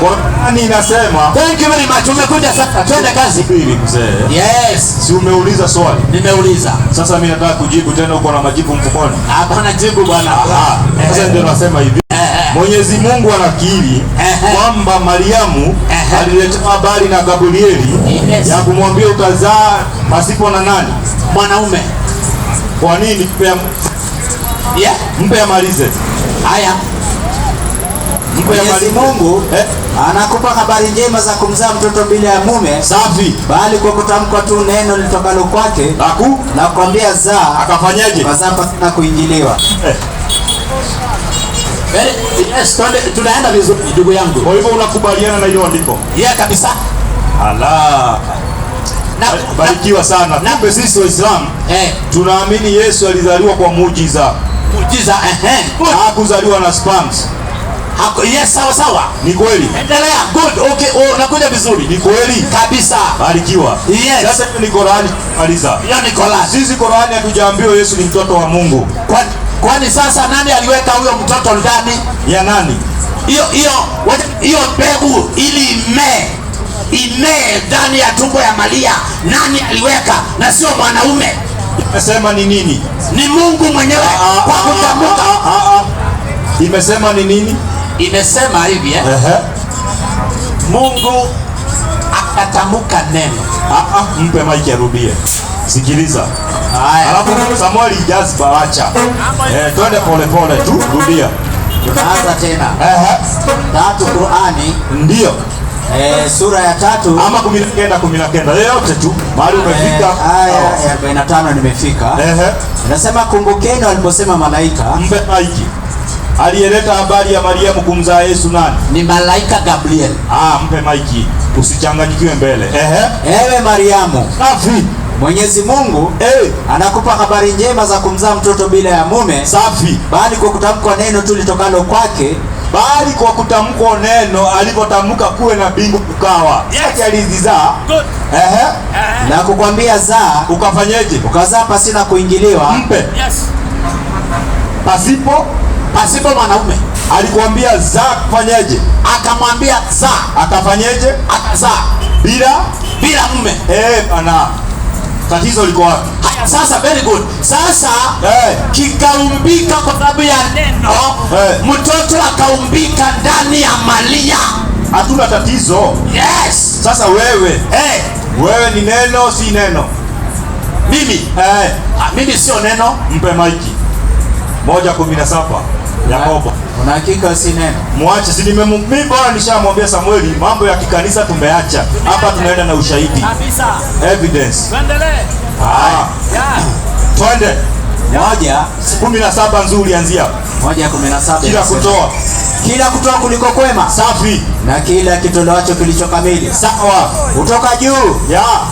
Qur'ani inasema. Thank you very much. Umekuja sasa. Twende kazi. Subiri mzee. Yes. Si umeuliza swali? Nimeuliza. Sasa mimi nataka kujibu tena, uko na majibu mfukoni? Hapana, jibu bwana. Sasa ndio nasema hivi. Mwenyezi Mungu anakiri kwamba Mariamu aliletewa habari na Gabrieli ya kumwambia utazaa pasipo na nani? Mwanaume. Kwa nini? Mpe amalize. Haya. Mwenyezi Mungu anakupa habari njema za kumzaa mtoto bila ya mume, safi, bali kwa kutamka tu neno litokalo kwake na kukwambia zaa, akafanyaje? Kazaa pasina kuingiliwa. Yes, tunaenda vizuri ndugu yangu. Kwa hivyo unakubaliana na hilo andiko? Yeah, kabisa. Ala. Barikiwa sana. Kumbe sisi Waislamu tunaamini Yesu alizaliwa kwa muujiza. Muujiza, hakuzaliwa na sperms. Yes, sawa. Ni kweli? Endelea. Good. Okay, unakuja vizuri. Ni kweli? Kabisa. Barikiwa. Yes. Sasa ni Qur'ani aliza. Hiyo ni Qur'ani. Sisi Qur'ani hatujaambiwa Yesu ni mtoto wa Mungu. Kwani sasa nani aliweka huyo mtoto ndani? Ya nani? Hiyo mbegu ili imee ndani ya tumbo ya Maria, nani aliweka na sio mwanaume? Imesema ni nini? Ni Mungu mwenyewe kwa kutamka. Imesema ni nini? Imesema hivi Mungu akatamka neno. Mpe maiki arudie. Sikiliza. Alafu Samuel Jazba acha. Twende pole tu, rudia. Tunaanza tena. 3 Qur'ani. Ndio. Sura ya 3 ama 19 yote tu mahali umefika. Aya ya 45 nimefika. Nasema kumbukeni waliposema malaika. Mpe maiki. Aliyeleta habari ya Mariamu kumzaa Yesu nani? Ni malaika Gabriel. Mpe maiki. Usichanganyikiwe mbele. Ewe Mariamu, safi. Mwenyezi Mungu anakupa habari njema za kumzaa mtoto bila ya mume, safi, bali kwa kutamkwa neno tu litokalo kwake, bali kwa kutamkwa neno alipotamka kuwe na bingu kukawa. Yake alizizaa. Na kukwambia zaa, ukafanyeje? Ukazaa pasina kuingiliwa. Mpe. Yes. Pasipo mwanaume. Alikwambia zaa, kufanyeje? Akamwambia zaa. Akafanyeje? Akazaa bila mume. Bana. Tatizo liko wapi? Haya, sasa very good. Sasa kikaumbika kwa sababu ya neno. Mtoto akaumbika ndani ya Maria. Hatuna tatizo. Yes. Sasa wewe wewe ni neno, si neno? Mimi mimi sio neno. Mpe maiki. 1:17 Yakobo. Una hakika si neno? Muache, si mimi bora nishamwambia Samueli mambo ya kikanisa tumeacha. Hapa tunaenda na ushahidi. Kabisa. Evidence. Tuendelee. Twende. 1:17 nzuri, anzia 1:17. Kila kutoa kuliko kwema, safi, na kila kitolewacho kilicho kamili, sawa, kutoka juu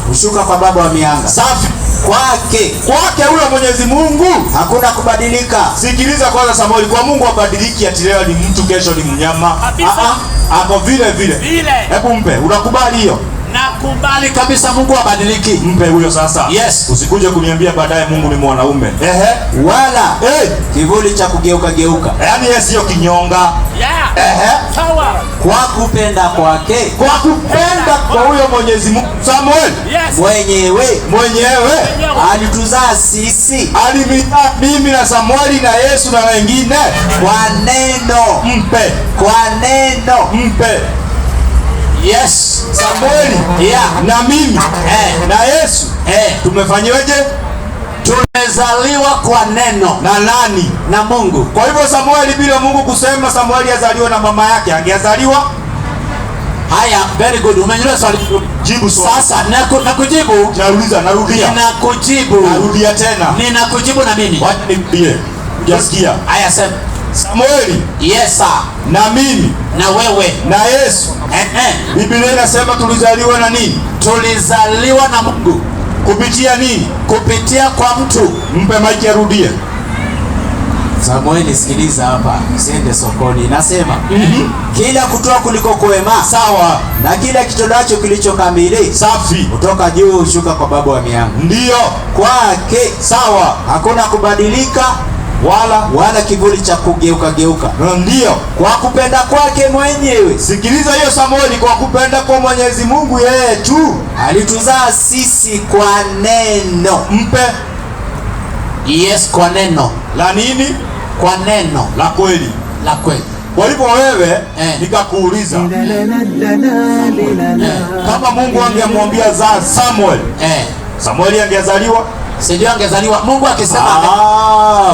hushuka kwa Baba wa mianga. Safi. Kwake huyo Mwenyezi Mungu hakuna kubadilika. Sikiliza kwanza Samueli, kwa Mungu abadiliki, ati leo ni mtu, kesho ni mnyama. Hapo vile. Hebu mpe, unakubali hiyo? Nakubali kabisa, Mungu abadiliki. Mpe huyo sasa. Yes. Usikuja kuniambia baadaye Mungu ni mwanaume. Wala kivuli cha kugeuka. Yaani yeye sio kinyonga. Sawa. Kwa kupenda kwake. Kwa kupenda kwa huyo Mwenyezi Mungu. Samuel. Yes. Mwenyewe alituzaa sisi. Alimizaa mimi na Samueli na Yesu na wengine kwa neno. Mpe. Kwa neno. Mpe. Yes. Samueli na mimi na Yesu tumefanyweje? Tumezaliwa kwa neno. Na nani? Na Mungu. Kwa hivyo Samueli, bila Mungu kusema Samueli azaliwa na mama yake, angeazaliwa? Haya, very good. Umenyelewa swali. Jibu swali. Sasa nakujibu. Narudia. Ninakujibu. Narudia tena. Ninakujibu na mimi. Wacha nirudie. Hujasikia? Haya, sema. Samueli. Yes sir. Na mimi. Na wewe. Na Yesu. Biblia inasema tulizaliwa na nini? Tulizaliwa na Mungu. Kupitia nini? Kupitia kwa mtu. Mpe maiki arudie. Samueli, sikiliza hapa, usiende sokoni. Nasema kila kutoa kuliko kwema, sawa, na kila kitolewacho kilicho kamili, safi, kutoka juu hushuka kwa Baba wa mianga. Ndio. Kwake, sawa, hakuna kubadilika wala kivuli cha kugeuka. Ndio. Kwa kupenda kwake mwenyewe. Sikiliza hiyo Samueli, kwa kupenda kwa Mwenyezi Mungu yeye tu alituzaa sisi kwa neno. Mpe. Yes, kwa neno. La nini? Kwa neno la kweli. Kwa hivyo wewe nikakuuliza kama Mungu angemwambia za Samuel, Samueli angezaliwa? Sio, angezaliwa. Mungu akisema.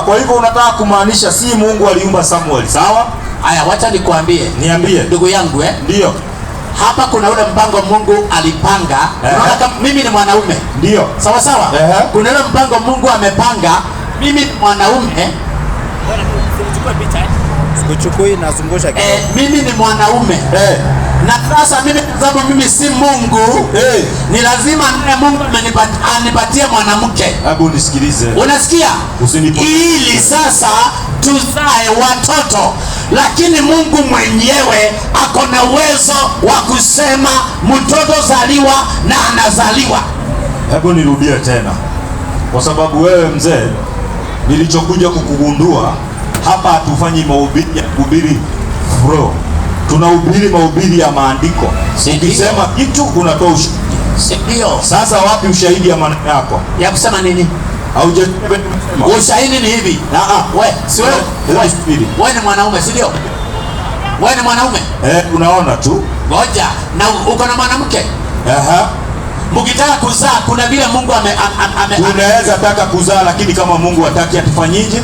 Kwa hivyo unataka kumaanisha si Mungu aliumba Samuel, sawa? Haya, wacha nikwambie. Niambie. Ndugu yangu Ndio. Hapa kuna ule mpango Mungu alipanga. Unaona kama mimi ni mwanaume. Ndio. Sawa sawa? Kuna ule mpango Mungu amepanga. Mimi ni mwanaume. Sikuchukui nazungusha kidogo. Mimi ni mwanaume. Na sasa mimi kwa sababu mimi si Mungu, ni lazima naye Mungu anipatie mwanamke. Hebu nisikilize. Unasikia? Ili sasa tuzae watoto. Lakini Mungu mwenyewe ako na uwezo wa kusema mtoto zaliwa na anazaliwa. Hebu nirudie tena, kwa sababu wewe mzee, nilichokuja kukugundua hapa, hatufanyi mahubiri ya kuhubiri bro, tunahubiri mahubiri ya maandiko. Ukisema kitu unatoa ushahidi. Ndio. Sasa wapi ushahidi ya maneno yako? Ya kusema nini? Ushahidi ni hivi. Wewe si wewe ni mwanaume, si ndio? Wewe ni mwanaume? Unaona tu. Ngoja, na uko na mwanamke? Mkitaka kuzaa kuna vile Mungu tunaweza taka kuzaa, lakini kama Mungu hataki atufanyije?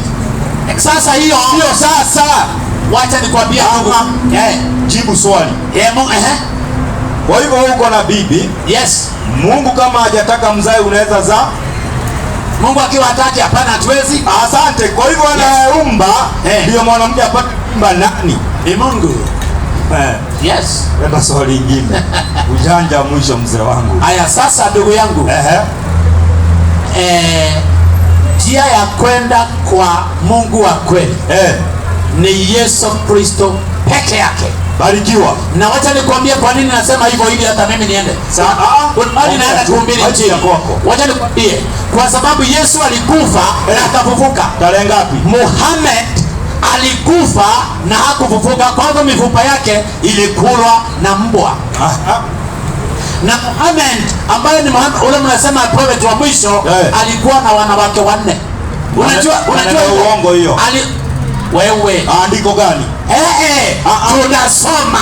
Sasa hiyo sasa wacha nikwambie jibu swali. Kwa hivyo uko na bibi? Yes. Mungu kama hajataka mzae unaweza zaa? Mungu akiwa hataki, hapana, hatuwezi. Asante. Kwa hivyo anayeumba ndio mwanamke apate mimba nani? Ni Mungu. Yes. Enda swali lingine. Ujanja mwisho mzee wangu. Haya sasa ndugu yangu. Njia ya kwenda kwa Mungu wa kweli ni Yesu Kristo peke yake. Barikiwa. Na wacha nikwambie kwa nini nasema hivyo, ili hata mimi niende. Bali naenda kuhubiri Injili. Wacha nikwambie kwa sababu Yesu alikufa na akafufuka. Tarehe ngapi? Muhammad alikufa na hakufufuka, kwa hivyo mifupa yake ilikulwa na mbwa. Na Muhammad ambaye ni Muhammad ule mnasema prophet wa mwisho alikuwa na wanawake 4. Unajua uongo hiyo. Wewe andiko gani? Tunasoma.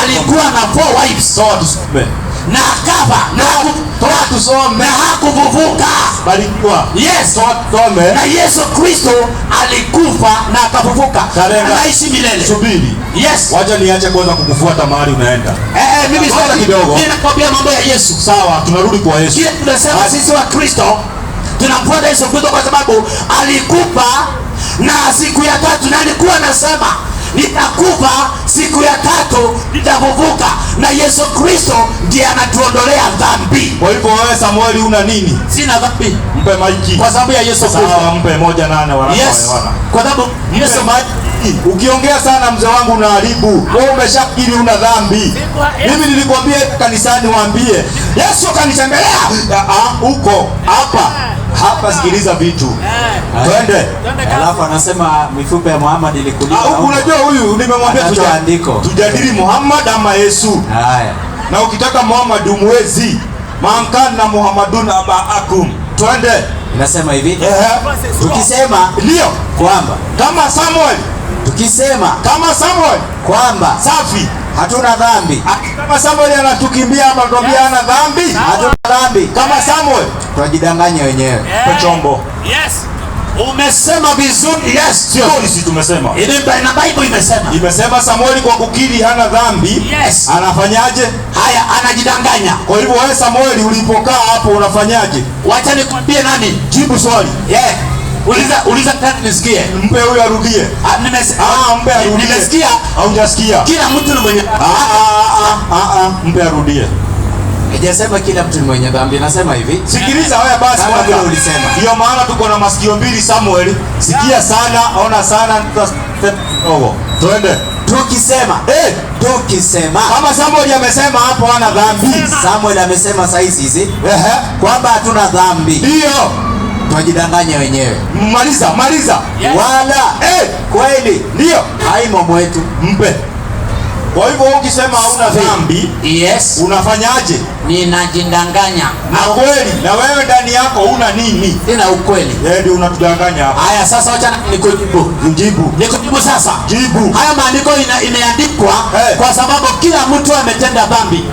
Alikuwa na 4 wives. Na akafa na hakufufuka. Barikiwa. Yes. Na Yesu Kristo alikufa na akafufuka. Anaishi milele. Subiri. Yes. Wacha niache kwanza kukufuata mahali unaenda. Mimi sasa kidogo. Mimi nakwambia mambo ya Yesu. Sawa, tunarudi kwa Yesu. Kile tunasema sisi wa Kristo tunamfuata Yesu Kristo kwa sababu alikufa na siku ya tatu, na alikuwa anasema nitakufa siku ya tatu nitafufuka, na Yesu Kristo ndiye anatuondolea dhambi. Kwa hivyo wewe Samueli una nini? Sina dhambi. Mpe maiki. Kwa sababu ya Yesu Kristo. Sawa, mpe 1:8 wana. Yes. Kwa sababu Yesu maiki. Ukiongea sana mzee wangu unaharibu. Wewe umeshakiri una dhambi. Mimi nilikwambia kanisani waambie Yesu kanitembelea. Huko hapa sikiliza vitu. Twende. Alafu anasema mifupa ya Muhammad ilikuliwa. Unajua huyu nimemwambia tujadili Muhammad ama Yesu. Haya. Na ukitaka Muhammad umwezi. Man na Muhammadun abaakum. Twende. Inasema hivi. Tukisema ndio kwamba kama Samuel, kama Samuel kwamba safi hatuna dhambi. Kama Samuel anatukimbia ama tuambia hana dhambi? Hatuna dhambi. Kama Samuel tunajidanganya wenyewe. Chombo. Yes. Umesema vizuri. Yes. Sio sisi tumesema. Ile Bible imesema. Imesema Samuel kwa kukiri hana dhambi. Yes. Anafanyaje? Haya, anajidanganya. Kwa hivyo wewe Samuel ulipokaa hapo unafanyaje? Wacha nikwambie nani? Jibu swali. Uliza tena nisikie. Mpe huyo arudie. Mpe arudie. Nimesikia. Haujasikia. Kila mtu ni mwenye. Mpe arudie. Hajasema kila mtu ni mwenye dhambi, nasema hivi. Sikiliza wewe basi kama vile ulisema. Ndio maana tuko na masikio mbili Samuel. Sikia sana, ona sana, ndogo. Twende. Tukisema kama Samuel amesema hapo hana dhambi. Samuel amesema saa hizi kwamba hatuna dhambi. Ndio. Tunajidanganya wenyewe. Maliza. Yes. Wala kweli ndio haimo mwetu. Mpe. Kwa hivyo ukisema hauna dhambi, yes, unafanyaje? Ninajidanganya. Na kweli, na wewe ndani yako una nini? Sina ukweli. Ndio unatudanganya hapa. Haya sasa acha nikujibu. Nikujibu sasa. Jibu. Haya maandiko imeandikwa kwa sababu kila mtu ametenda dhambi.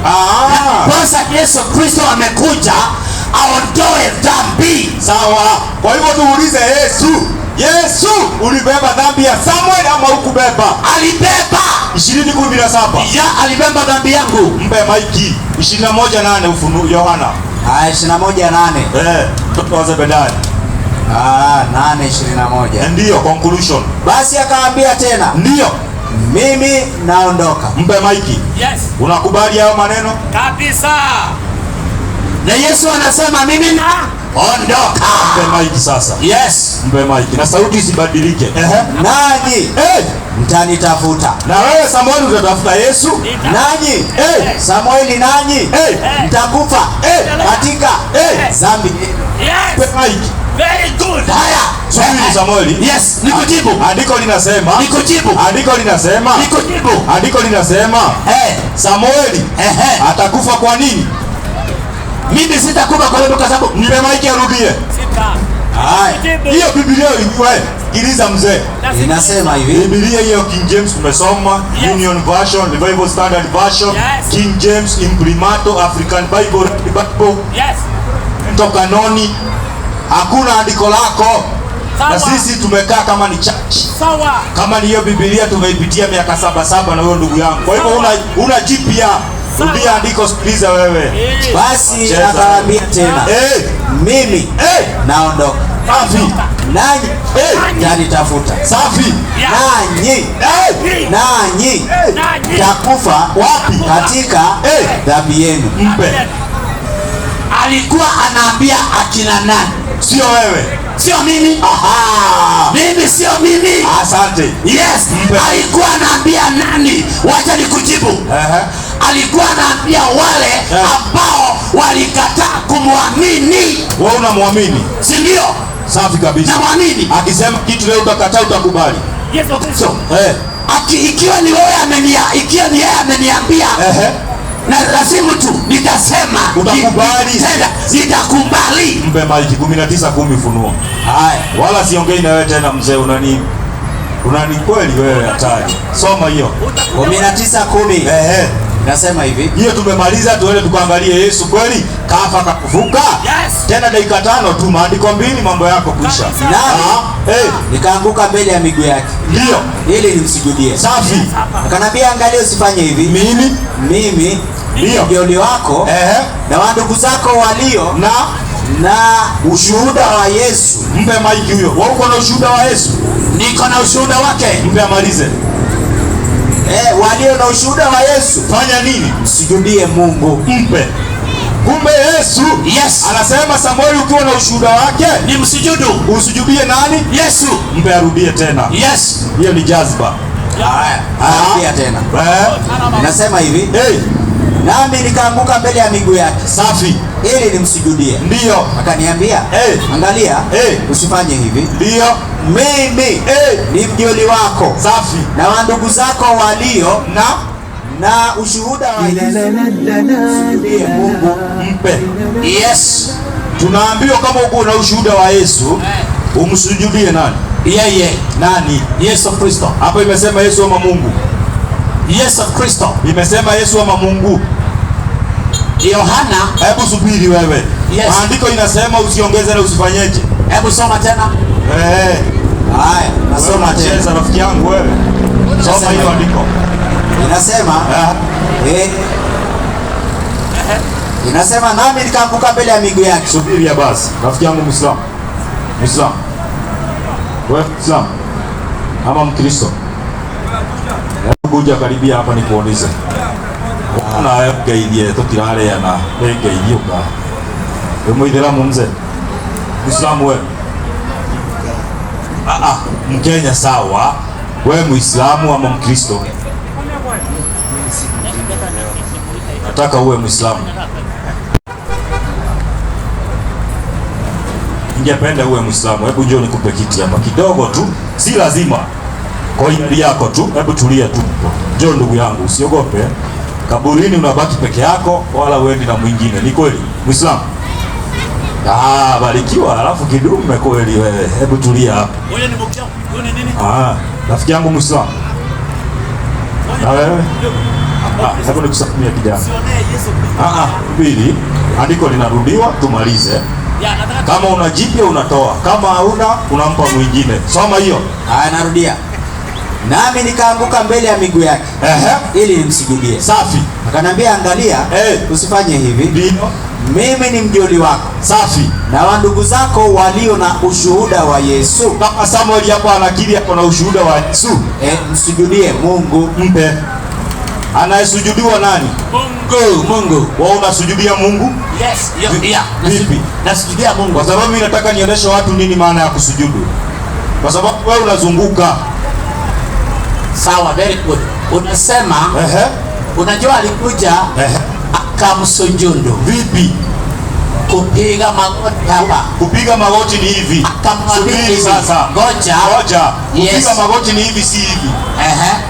Sasa Yesu Kristo amekuja aondoe dhambi. Sawa. Kwa hivyo tuulize Yesu Yesu ulibeba dhambi ya Samuel ama hukubeba? Alibeba. 20:17. Ya, alibeba dhambi yangu. Mpe maiki. 21:8 Ufunuo Yohana. 21:8. Mtoto wa Zebedai. 8:21. Ndiyo conclusion. Basi akaambia tena, Ndiyo. mimi naondoka. Mpe maiki. Yes. Unakubali hayo maneno? Kabisa. Na Yesu anasema mimi naondoka. Mpe maiki sasa. Yes. Mpe maiki. Na sauti isibadilike. Nanyi mtanitafuta. Na wewe Samueli utatafuta Yesu? Nanyi Samueli, nanyi mtakufa katika dhambi. Mpe maiki. Very good. Haya. Subiri Samueli. Yes, nikujibu. Andiko linasema. Nikujibu. Andiko linasema. Nikujibu. Andiko linasema. Samueli atakufa kwa nini? Mimi sitakufa kwa sababu. Nipe maiki arudie. Hiyo Biblia wewe, sikiliza mzee. Inasema hivi. Biblia hiyo King James tumesoma, Union Version, Revival Standard Version, King James Imprimato, African Bible, Yes. Kanoni. Hakuna andiko lako. Na sisi tumekaa kama ni church. Sawa. Kama ni hiyo Biblia tumeipitia miaka 7 na wewe ndugu yangu. Kwa hivyo una jipya. Rudia andiko, sikiliza wewe. Basi akawaambia tena, mimi naondoka. Safi. Nanyi mtanitafuta. Safi. Nanyi mtakufa wapi? Katika dhambi yenu. Mpe. Alikuwa anaambia akina nani? Sio wewe. Sio mimi. Mimi sio mimi. Asante. Yes. Alikuwa anaambia nani? Wacha nikujibu. Alikuwa anaambia wale ambao walikataa kumwamini. Wewe unamwamini? Si ndio? Safi kabisa. Namwamini. Akisema kitu leo utakataa, utakubali. Yes, okay. Ikiwa ni yeye ameniambia na lazima tu nitasema. Utakubali. Nitakubali. Mpe maiki. 19:10 Ufunuo. Haya. Wala siongei na wewe tena mzee, unani kweli wewe hatari. Soma hiyo. 19:10. Nasema hivi. Hiyo tumemaliza, tuende tukaangalie Yesu kweli kafa kakufuka. Yes. Tena dakika 5 tu, maandiko 2, mambo yako kwisha. Nikaanguka mbele ya miguu yake. Ndio. Ili nimsujudie. Safi. Akanambia, angalia usifanye hivi. Mimi ndio wako na wa ndugu zako walio na ushuhuda wa Yesu. Mpe maiki huyo. Wewe uko na ushuhuda wa Yesu? Niko na ushuhuda wake. Mpe amalize. Walio na ushuhuda wa Yesu. Fanya nini? Msujudie Mungu. Mpe. Kumbe Yesu. Yes. Anasema Samueli, ukiwa na ushuhuda wake ni msujudu. Usujudie nani? Yesu. Mpe arudie tena. Yes. Hiyo ni jazba. Arudia tena. Nasema hivi. Nami nikaanguka mbele ya miguu yake. Safi. Ili nimsujudie. Ndio. Akaniambia, angalia, usifanye hivi. Ndio. Mimi ni mjoli wako. Safi. Na wa ndugu zako walio na ushuhuda wa Yesu. Msujudie Mungu. Mpe. Yes. Tunaambiwa kama uko na ushuhuda wa Yesu, umsujudie nani? Yeye. Nani? Yesu Kristo. Hapo imesema Yesu ama Mungu? Yesu Kristo. Imesema Yesu ama Mungu? Yohana. Hebu subiri wewe. Yes. Maandiko inasema usiongeze na usifanyeje? Hebu soma tena. Haya, nasoma tena. Cheza rafiki yangu wewe. Soma hiyo andiko. Inasema inasema, nami nikaanguka mbele ya miguu yake. Subiri ya basi. Rafiki yangu Muislamu. Muislamu. Wewe Muislamu ama Mkristo? Kuja karibia hapa nikuulize. Na wewe kaidie tukirale yana ngeidie uka. Wewe Muislamu mzee. Muislamu wewe. Mkenya sawa. Wewe Muislamu ama Mkristo? Nataka uwe Muislamu. Ningependa uwe Muislamu. Hebu njoo nikupe kiti hapa kidogo tu. Si lazima. Kwa hiari yako tu. Hebu tulia tu. Njoo ndugu yangu, usiogope. Kaburini unabaki peke yako wala uendi na mwingine. Ni kweli? Muislamu? Barikiwa, alafu kidume kweli wewe. Hebu tulia hapa. Wewe ni mkristo. Wewe ni nini? Rafiki yangu Muislamu. Na wewe? Hebu nikusalimia kijana. Pili, andiko linarudiwa tumalize. Kama una jipya unatoa, kama hauna unampa mwingine. Soma hiyo. Haya, narudia. Nami nikaanguka mbele ya miguu yake ili nimsujudie. Safi. Akanambia, angalia, usifanye hivi. Ndio. Mimi ni mjoli wako. Safi. Na wa ndugu zako walio na ushuhuda wa Yesu. Kama Samuel hapo anakiri hapo na ushuhuda wa Yesu. Msujudie Mungu. Mpe. Anayesujudiwa nani? Mungu. Wao unasujudia Mungu? Yes. Vipi? Nasujudia Mungu. Kwa sababu mimi nataka nionyeshe watu nini maana ya kusujudu. Kwa sababu wewe unazunguka. Sawa, very good. Unasema unajua alikuja akamsujudu. Vipi? Kupiga magoti hapa. Kupiga magoti ni hivi. Akamwambia sasa. Ngoja. Kupiga magoti ni hivi, si hivi.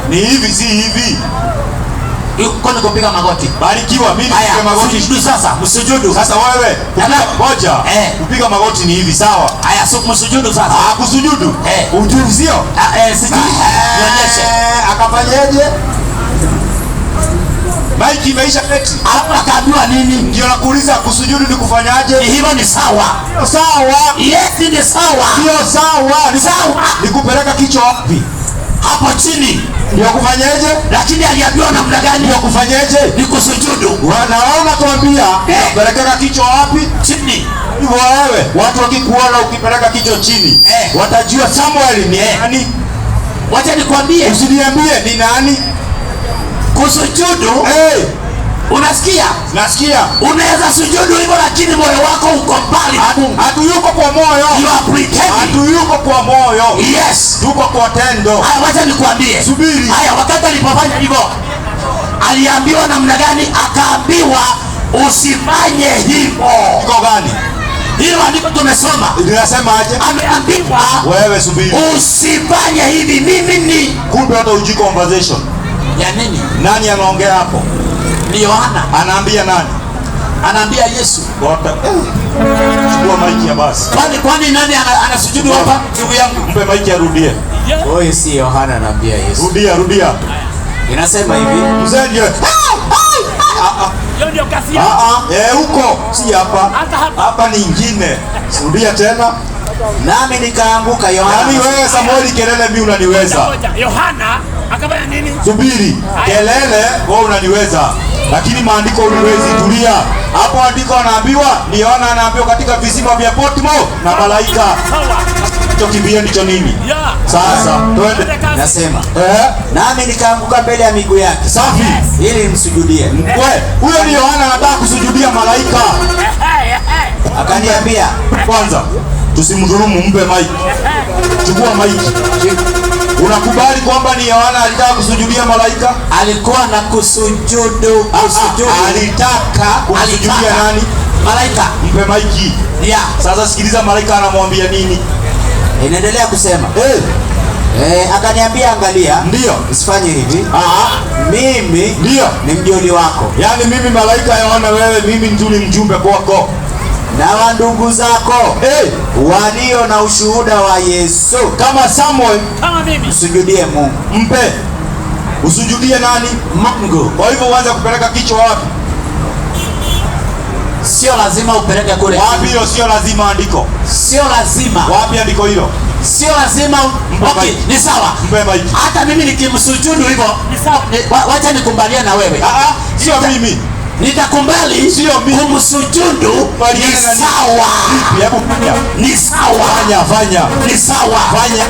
Ni hivi, si hivi. Yuko ni kupiga magoti. Barikiwa, mimi kupiga magoti. Msujudu sasa, msujudu. Sasa wewe, ngoja. Kupiga magoti ni hivi, sawa? Haya, msujudu sasa. Kusujudu. Ujuzi sio? Sijui. Nionyeshe. Akafanyaje? Maiki imeisha eti. Alafu akaambiwa nini? Ndio nakuuliza, kusujudu ni kufanyaje? Hilo ni sawa. Sawa. Yes, ni sawa. Ndio sawa. Ni sawa. Ni kupeleka kichwa wapi? Hapo chini. Ndio kufanyaje? Lakini aliambiwa namna gani? Ndio kufanyaje? Ni kusujudu. Na wao unatuambia unapeleka kichwa wapi? Chini. Hivyo wewe, watu wakikuona ukipeleka kichwa chini, watajua Samuel ni nani? Wacha nikwambie. Usiniambie ni nani? Kusujudu. Unasikia? Nasikia. Unaweza sujudu hivyo lakini moyo wako uko mbali. Hatuyuko kwa moyo. You are pretending. Hatuyuko kwa moyo. Yes. Tuko kwa tendo. Haya, wacha nikwambie. Subiri. Haya, wakati alipofanya hivyo aliambiwa namna gani? Akaambiwa usifanye hivyo. Iko gani? Hilo andiko tumesoma. Linasema aje? Ameambiwa wewe subiri. Usifanye hivi, mimi ni. Kumbe hata uji conversation. Ya nini? Nani anaongea hapo? Ni Yohana. Anaambia nani? Anaambia Yesu. Chukua maiki ya basi. Kwani nani anasujudu hapa? Ndugu yangu, mpe maiki arudie. Wewe si Yohana anaambia Yesu. Rudia. Inasema hivi. Mzee ndio. Hiyo ndio kasi. Huko, si hapa. Hapa ni nyingine. Rudia tena. Nami nikaanguka Yohana. Yaani wewe Samueli kelele mimi unaniweza. Yohana akafanya nini? Subiri. Kelele wewe unaniweza. Lakini maandiko uniwezi, tulia. Hapo andiko anaambiwa ni Yohana anaambiwa katika visima vya Patmo na malaika. Kimbia ndicho nini? Sasa twende. Nasema nami nikaanguka mbele ya miguu yake. Safi. Ili nimsujudie. Wewe, huyo ni Yohana anataka kusujudia malaika. Akaniambia, kwanza tusimdhulumu, mpe maiki. Chukua maiki. Unakubali kwamba ni Yohana alitaka kusujudia malaika? Alikuwa na kusujudu. Alitaka kusujudia nani? Malaika. Mpe maiki. Sasa sikiliza malaika anamwambia nini. Inaendelea kusema. Akaniambia, angalia. Ndio. Usifanye hivi. Mimi ndio ni mjoli wako. Yaani mimi malaika Yohana, wewe mimi ndio ni mjumbe kwako. Na wa ndugu zako walio na ushuhuda wa Yesu. Kama Samuel, kama mimi. Usujudie Mungu. Mpe. Usujudie nani? Mungu. Kwa hivyo uanze kupeleka kichwa wapi? Sio lazima upeleke kule. Wapi hiyo? Sio lazima andiko. Sio lazima. Wapi andiko hilo? Sio lazima. Okay, ni sawa. Mpe maiki. Hata mimi nikimsujudu hivyo, ni sawa. Wacha nikubalie na wewe. Sio mimi. Nitakubali kumsujudu. Ni sawa. Hebu fanya. Ni sawa. Fanya. Ni sawa. Fanya.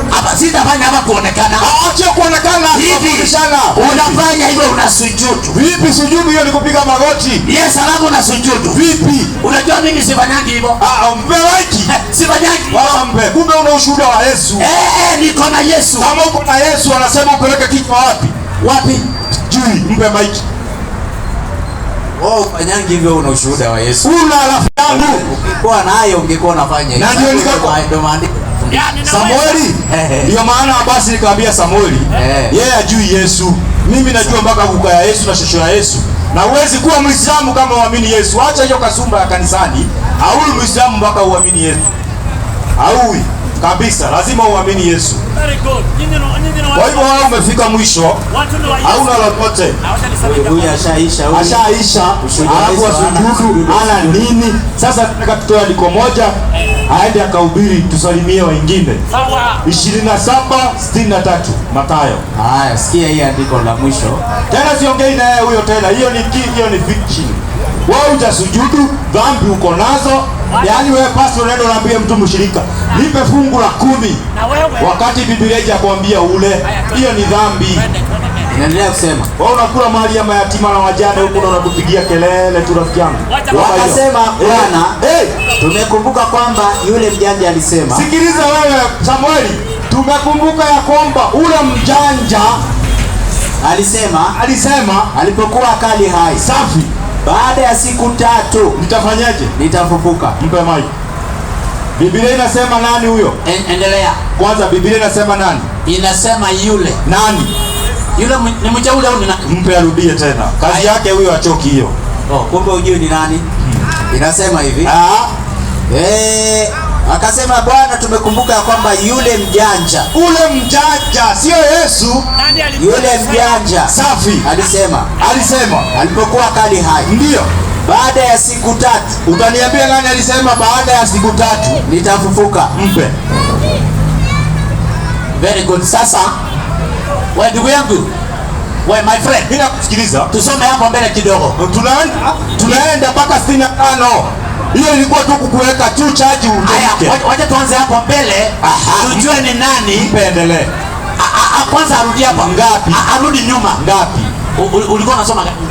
Hapa sitafanya hapa kuonekana. Sio kuonekana. Hivi. Unafanya hivyo, unasujudu. Vipi sujudu hiyo? Ni kupiga magoti. Yes, alafu unasujudu. Vipi? Unajua mimi sifanyangi hivyo. Mpe maiki. Sifanyangi. Mpe. Kumbe una ushuhuda wa Yesu. Niko na Yesu. Kama uko na Yesu anasema upeleke kichwa wapi? Wapi? Jui. Mpe maiki. Ufanyangi hivyo, una ushuhuda wa Yesu. Una rafiki yangu. Ukikuwa nayo ungekuwa unafanya hivyo. Na ndio ndio maandiko. Samueli. Ndio maana basi nikamwambia Samueli, yeye ajui Yesu. Mimi najua mpaka kuka ya Yesu na shosho ya Yesu. Na huwezi kuwa Muislamu kama uamini Yesu. Acha hiyo kasumba ya kanisani. Haui Muislamu mpaka uamini Yesu. Haui kabisa, lazima uamini Yesu. Very good. Kwa hivyo wewe umefika mwisho, hauna lolote. Huyu ashaisha, alafu asujudu ana nini? Sasa nataka tutoe andiko moja aende akahubiri, tusalimie wengine. 27:63 Mathayo. Haya, sikia hii andiko la mwisho. Tena siongei na yeye huyo tena, hiyo ni fiction. Wewe hujasujudu, dhambi uko nazo. Yaani wewe pastor unaenda unaambia mtu mshirika, nipe fungu la 10. Wakati Biblia haijakwambia ule, hiyo ni dhambi. Inaendelea kusema, wewe unakula mali ya mayatima na wajane huko na unatupigia kelele tu rafiki yangu. Wakasema Bwana, tumekumbuka kwamba yule mjanja alisema. Sikiliza wewe Samueli, tumekumbuka ya kwamba ule mjanja alisema alipokuwa akali hai. Safi. Baada ya siku 3 nitafanyaje? Nitafufuka. Mpe mic. Biblia inasema nani huyo? Endelea. Kwanza Biblia inasema nani? Inasema yule. Nani? Yule ni mteule au ni nani? Mpe arudie tena. Kazi yake huyo achoki hiyo. Kumbe hujui ni nani? Inasema hivi. Akasema Bwana, tumekumbuka ya kwamba yule mjanja. Ule mjanja sio Yesu. Yule mjanja. Safi. Alisema alipokuwa kali hai. Ndio. Baada ya siku 3. Utaniambia nani alisema baada ya siku 3 nitafufuka? Mpe. Very good. Sasa wewe ndugu yangu, wewe my friend, bila kusikiliza, tusome hapo mbele kidogo. Tunaenda mpaka 65. Hiyo ilikuwa tu kukuweka tu chaji uje. Wacha tuanze hapo mbele. Tujue ni nani. Mpe endelee. Kwanza arudi hapo. Ngapi? Arudi nyuma. Ngapi? Ulikuwa unasoma ngapi?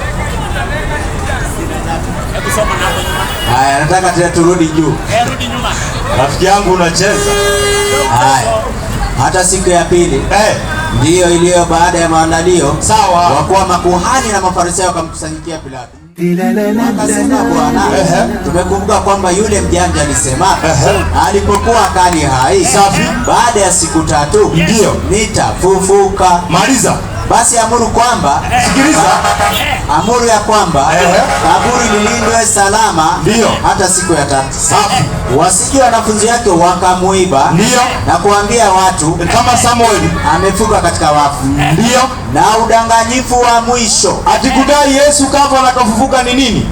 Hebu soma hapo nyuma. Haya, nataka tena turudi juu. Rudi nyuma. Rafiki yangu unacheza. Haya. Hata siku ya pili. Ndiyo iliyo baada ya maandalio. Sawa. Wakuwa makuhani na Mafarisayo wakamkusanyikia Pilato. Akasema Bwana, tumekumbuka kwamba yule mjanja alisema alipokuwa kali hai. Safi. Baada ya siku 3 ndio nitafufuka. Maliza. Basi amuru kwamba, sikiliza, amuru ya kwamba kaburi lilindwe salama hata siku ya 3. Safi. Wasije wanafunzi wake wakamuiba na kuambia watu kama Samueli amefuka katika wafu. Ndio. Na udanganyifu wa mwisho. Atikudai Yesu kafa na akafufuka ni nini?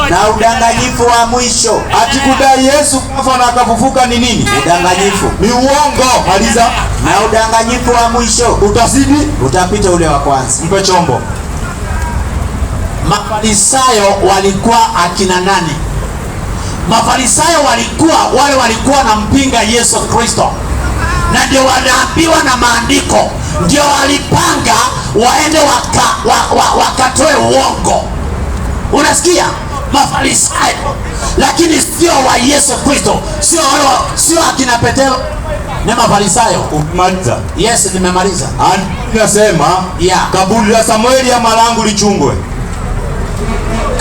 Na udanganyifu wa mwisho. Atikudai Yesu kafa na akafufuka ni nini? Udanganyifu. Ni uongo. Maliza. Na udanganyifu wa mwisho utazidi, utapita ule wa kwanza. Mpe chombo. Mafarisayo walikuwa akina nani? Mafarisayo walikuwa wanampinga Yesu Kristo, na ndio wanaambiwa na maandiko, ndio walipanga waende wakatoe uongo. Unasikia? Mafarisayo, lakini sio wa Yesu Kristo, sio akina Petero, ni Mafarisayo. Umemaliza? Yes, nimemaliza. Nasema kaburi la Samueli ama langu lichungwe?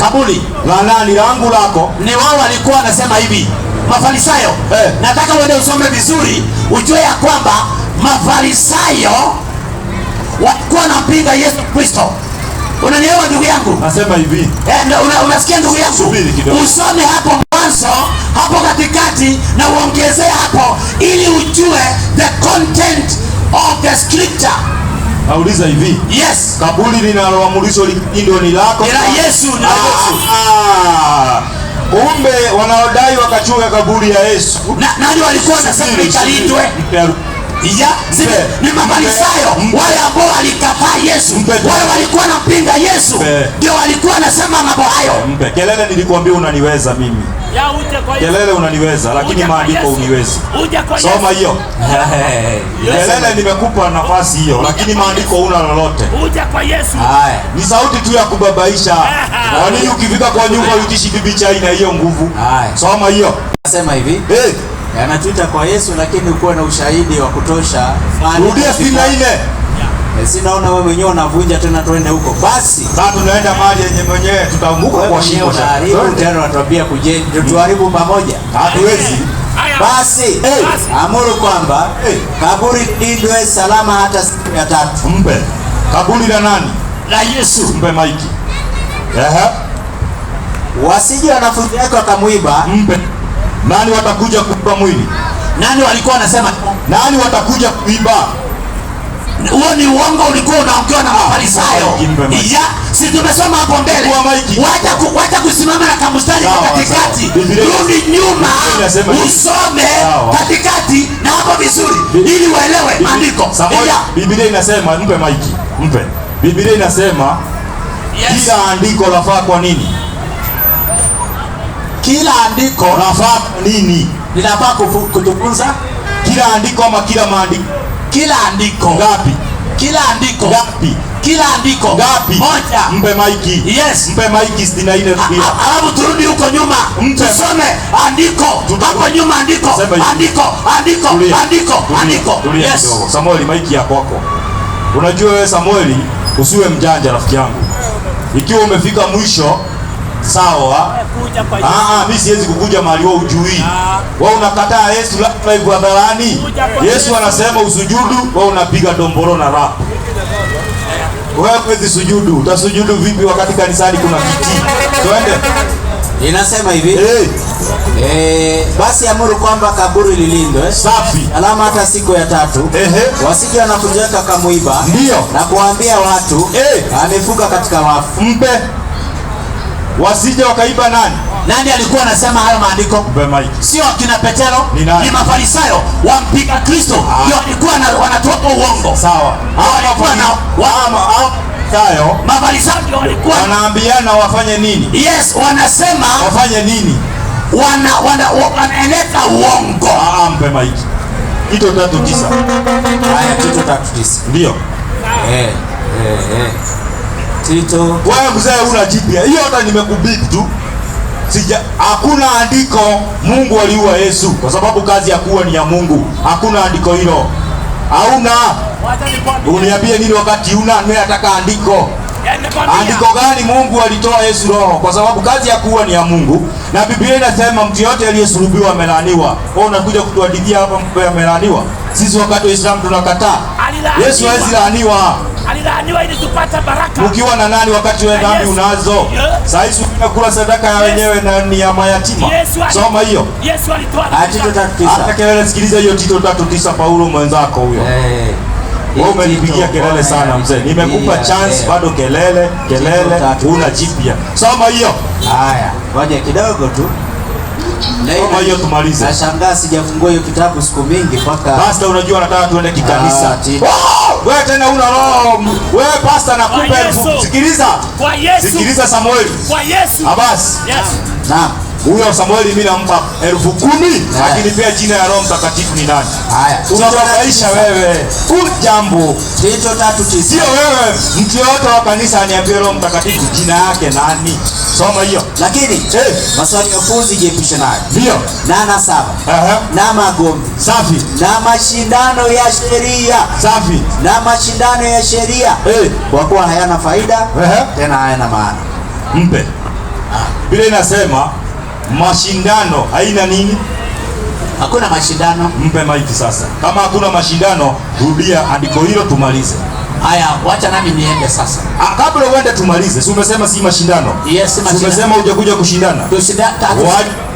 Kaburi la nani? Langu lako? Ni wao walikuwa wanasema hivi Mafarisayo. Nataka uende usome vizuri ujue ya kwamba Mafarisayo walikuwa wanampinga Yesu Kristo. Unanielewa ndugu yangu? Nasema hivi. Unasikia ndugu yangu? Usome hapo mwanzo, hapo katikati na uongezee hapo ili ujue the content of the scripture. Nauliza hivi. Yes. Kaburi linaloamrishwa ndio ni lako? Ni la Yesu, na Yesu. Kumbe wanaodai wakachunga kaburi ya Yesu. Nani walikuwa wanasema ikalindwe? Ni Mafarisayo wale ambao walikataa Yesu, wale walikuwa wanampinga Yesu, ndio walikuwa wanasema mambo hayo. Mpe kelele, nilikuambia unaniweza mimi. Kelele unaniweza, lakini maandiko uniwezi. Soma hiyo. Kelele nimekupa nafasi hiyo, lakini maandiko una lolote. Uja kwa Yesu. Haya, ni sauti tu ya kubabaisha. Kwa nini ukifika kwa nyumba utishi bibi chai na hiyo nguvu? Soma hiyo. Nasema hivi. Anatuita kwa Yesu, lakini ukuwe na ushahidi wa kutosha. Rudia 64. Sinaona wewe mwenyewe unavunja tena, twende huko. Basi sasa tunaenda mahali yenye mwenyewe tutaanguka kwa shingo. Tena watuambia kujenga tuharibu pamoja. Hatuwezi. Basi amuru kwamba kaburi lindwe salama hata siku ya 3. Mpe. Kaburi la nani? La Yesu. Mpe maiki. Wasije wanafunzi wake wakamuiba. Mpe. Nani watakuja kuiba mwili? Nani walikuwa wanasema? Nani watakuja kuiba? Huo ni uongo ulikuwa unaongewa na Mafarisayo. Ya, si tumesoma hapo mbele. Wacha kusimama na kamstari katikati. Rudi nyuma usome katikati na hapo vizuri ili uelewe maandiko. Biblia inasema, mpe maiki. Mpe. Biblia inasema kila andiko lafaa kwa nini? Kila andiko lafaa nini? Linafaa kutufunza. Kila andiko ama kila maandiko? Kila andiko. Ngapi? Kila andiko. Ngapi? Kila andiko. Ngapi? Moja. Mpe maiki. Yes. Mpe maiki 64 rudia. Alafu turudi huko nyuma. Tusome andiko. Hapo nyuma andiko. Andiko. Yes. Samueli, maiki yako kwako. Unajua wewe Samueli, usiwe mjanja rafiki yangu. Ikiwa umefika mwisho, sawa. Mimi siwezi kukuja mahali wewe ujui. Wewe unakataa Yesu live hadharani. Yesu anasema usujudu, wewe unapiga domboro na rap. Wewe huwezi sujudu. Utasujudu vipi wakati kanisani kuna kiti? Twende. Inasema hivi. Basi amuru kwamba kaburi lilindwe safi, alama hata siku ya 3. Wasije wanafunzi wake wakamuiba. Ndio. Na kuambia watu amefuka katika wafu. Mpe. Wasije wakaiba nani? Nani alikuwa anasema hayo maandiko? Sio akina Petero, ni Mafarisayo wampiga Kristo. Ndio walikuwa wanatoa uongo. Sawa. Walikuwa na Mafarisayo walikuwa wanaambiana wafanye nini? Yes, wanasema wafanye nini? Wanaeleta uongo. Mpe maiki. Tito 3:9. Haya, Tito 3:9. Ndio. Tito. Wewe mzee una jipya. Hiyo hata nimekubip tu. Hakuna andiko Mungu aliua Yesu kwa sababu kazi ya kuua ni ya Mungu. Hakuna andiko hilo. Hauna. Uniambie nini wakati una nataka andiko? Andiko gani Mungu alitoa Yesu roho? Kwa sababu kazi ya kuua ni ya Mungu. Na Biblia inasema mtu yote aliyesulubiwa amelaaniwa. Wewe unakuja kutuhadithia hapa mpe amelaaniwa. Sisi wakati wa Uislamu tunakataa. Yesu hawezi laaniwa. Alilaaniwa ili tupate baraka. Ukiwa na nani wakati wewe dhambi unazo? Sasa hizi unakula sadaka ya wenyewe na ni ya mayatima. Soma hiyo. Yesu alitoa. Tito 3:9. Hata kelele, sikiliza hiyo Tito 3:9, Paulo mwenzako huyo. Wewe umenipigia kelele sana mzee. Nimekupa chance bado kelele, una jipya. Soma hiyo. Haya, ngoja kidogo tu. Soma hiyo tumalize. Nashangaa sijafungua hiyo kitabu siku mingi mpaka. Pastor, unajua nataka tuende kikanisa. Wewe tena una roho. Wewe pastor nakupa elfu. Sikiliza. Kwa Yesu. Sikiliza Samuel. Kwa Yesu. Abasi. Yes. Naam. Huyo Samueli mimi nampa 10,000, lakini pia jina ya Roho Mtakatifu ni nani? Haya. Unababaisha wewe. Jambo. Tito 3:9. Sio wewe. Mtu yote wa kanisa aniambie Roho Mtakatifu jina yake nani? Soma hiyo. Lakini maswali ya ufuzi jiepushe nayo. Ndio. Na nasaba. Na magomvi. Safi. Na mashindano ya sheria. Safi. Na mashindano ya sheria. Kwa kuwa hayana faida, tena hayana maana. Mpe. Biblia inasema mashindano haina nini? Hakuna mashindano. Mpe maiki sasa. Kama hakuna mashindano, rudia andiko hilo tumalize. Haya, wacha nami niende sasa. Kabla uende tumalize. Si umesema si mashindano? Yes, si mashindano. Umesema hujakuja kushindana.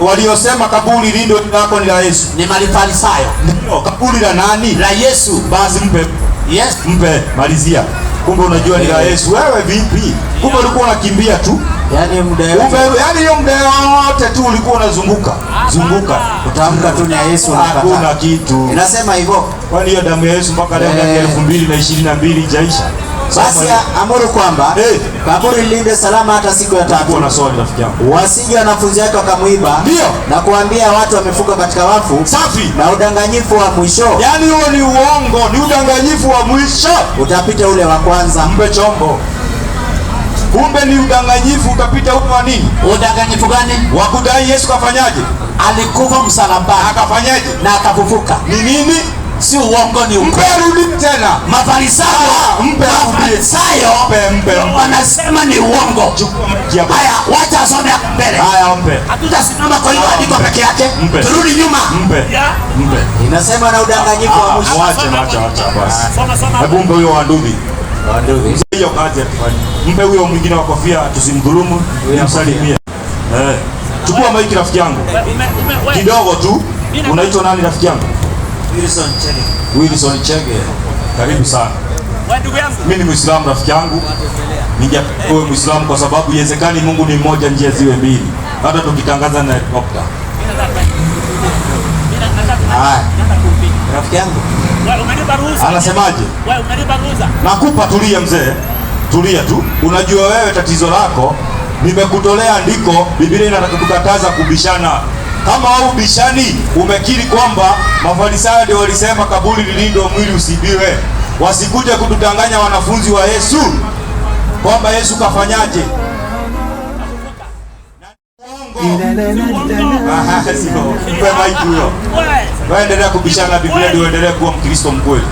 Waliosema kaburi lindo lako ni la Yesu. Ni Mafarisayo. Ndio, kaburi la nani? La Yesu. Basi mpe. Yes. Mpe, malizia. Kumbe unajua ni la Yesu. Wewe vipi? Kumbe ulikuwa unakimbia tu. Yaani muda wote. Yaani hiyo muda wote tu ulikuwa unazunguka. Zunguka. Utamka tu ni Yesu unakataa. Hakuna kitu. Inasema hivyo. Kwani hiyo damu ya Yesu mpaka leo 2022 haijaisha? Basi amuru kwamba kaburi lilinde salama hata siku ya 3. Kuna swali rafiki yangu. Wasije wanafunzi wake wakamuiba. Ndio. Na kuambia watu wamefuka katika wafu. Safi. Na udanganyifu wa mwisho. Yaani huo ni uongo, ni udanganyifu wa mwisho. Utapita ule wa kwanza. Mpe chombo. Kumbe ni udanganyifu utapita ule wa nini? Udanganyifu gani? Wa kudai Yesu kafanyaje? Alikufa msalabani. Akafanyaje? Na akafufuka. Ni nini? Si uongo, ni ukweli. Mpe rudi tena. Mafarisayo. Mafarisayo. Mpe. Wanasema ni uongo. Haya, wacha asome mbele. Haya, mpe. Hatutasimama kwa hiyo andiko peke yake. Turudi nyuma. Mpe. Inasema na udanganyifu wa mwisho. Acha basi. Hebu mpe huyo wandubi. Hiyo kazi atufanye. Mpe huyo mwingine wa kofia tusimdhulumu, nimsalimie. Chukua maiki rafiki yangu. Kidogo tu. Unaitwa nani rafiki yangu? Wilson Chege. Wilson Chege. Karibu sana. Mimi ni Muislamu rafiki yangu. Wewe Muislamu kwa sababu iwezekani Mungu ni mmoja, njia ziwe mbili. Hata tukitangaza na helikopta. Rafiki yangu. Anasemaje? Nakupa, tulia mzee. Tulia tu. Unajua wewe tatizo lako, nimekutolea andiko, Biblia inatukataza kubishana. Kama au bishani, umekiri kwamba Mafarisayo ndio walisema kaburi lilindwe, mwili usibiwe. Wasikuje kutudanganya wanafunzi wa Yesu kwamba Yesu kafanyaje. Waendelea kubishana, Biblia ndio endelee kuwa Mkristo mkweli.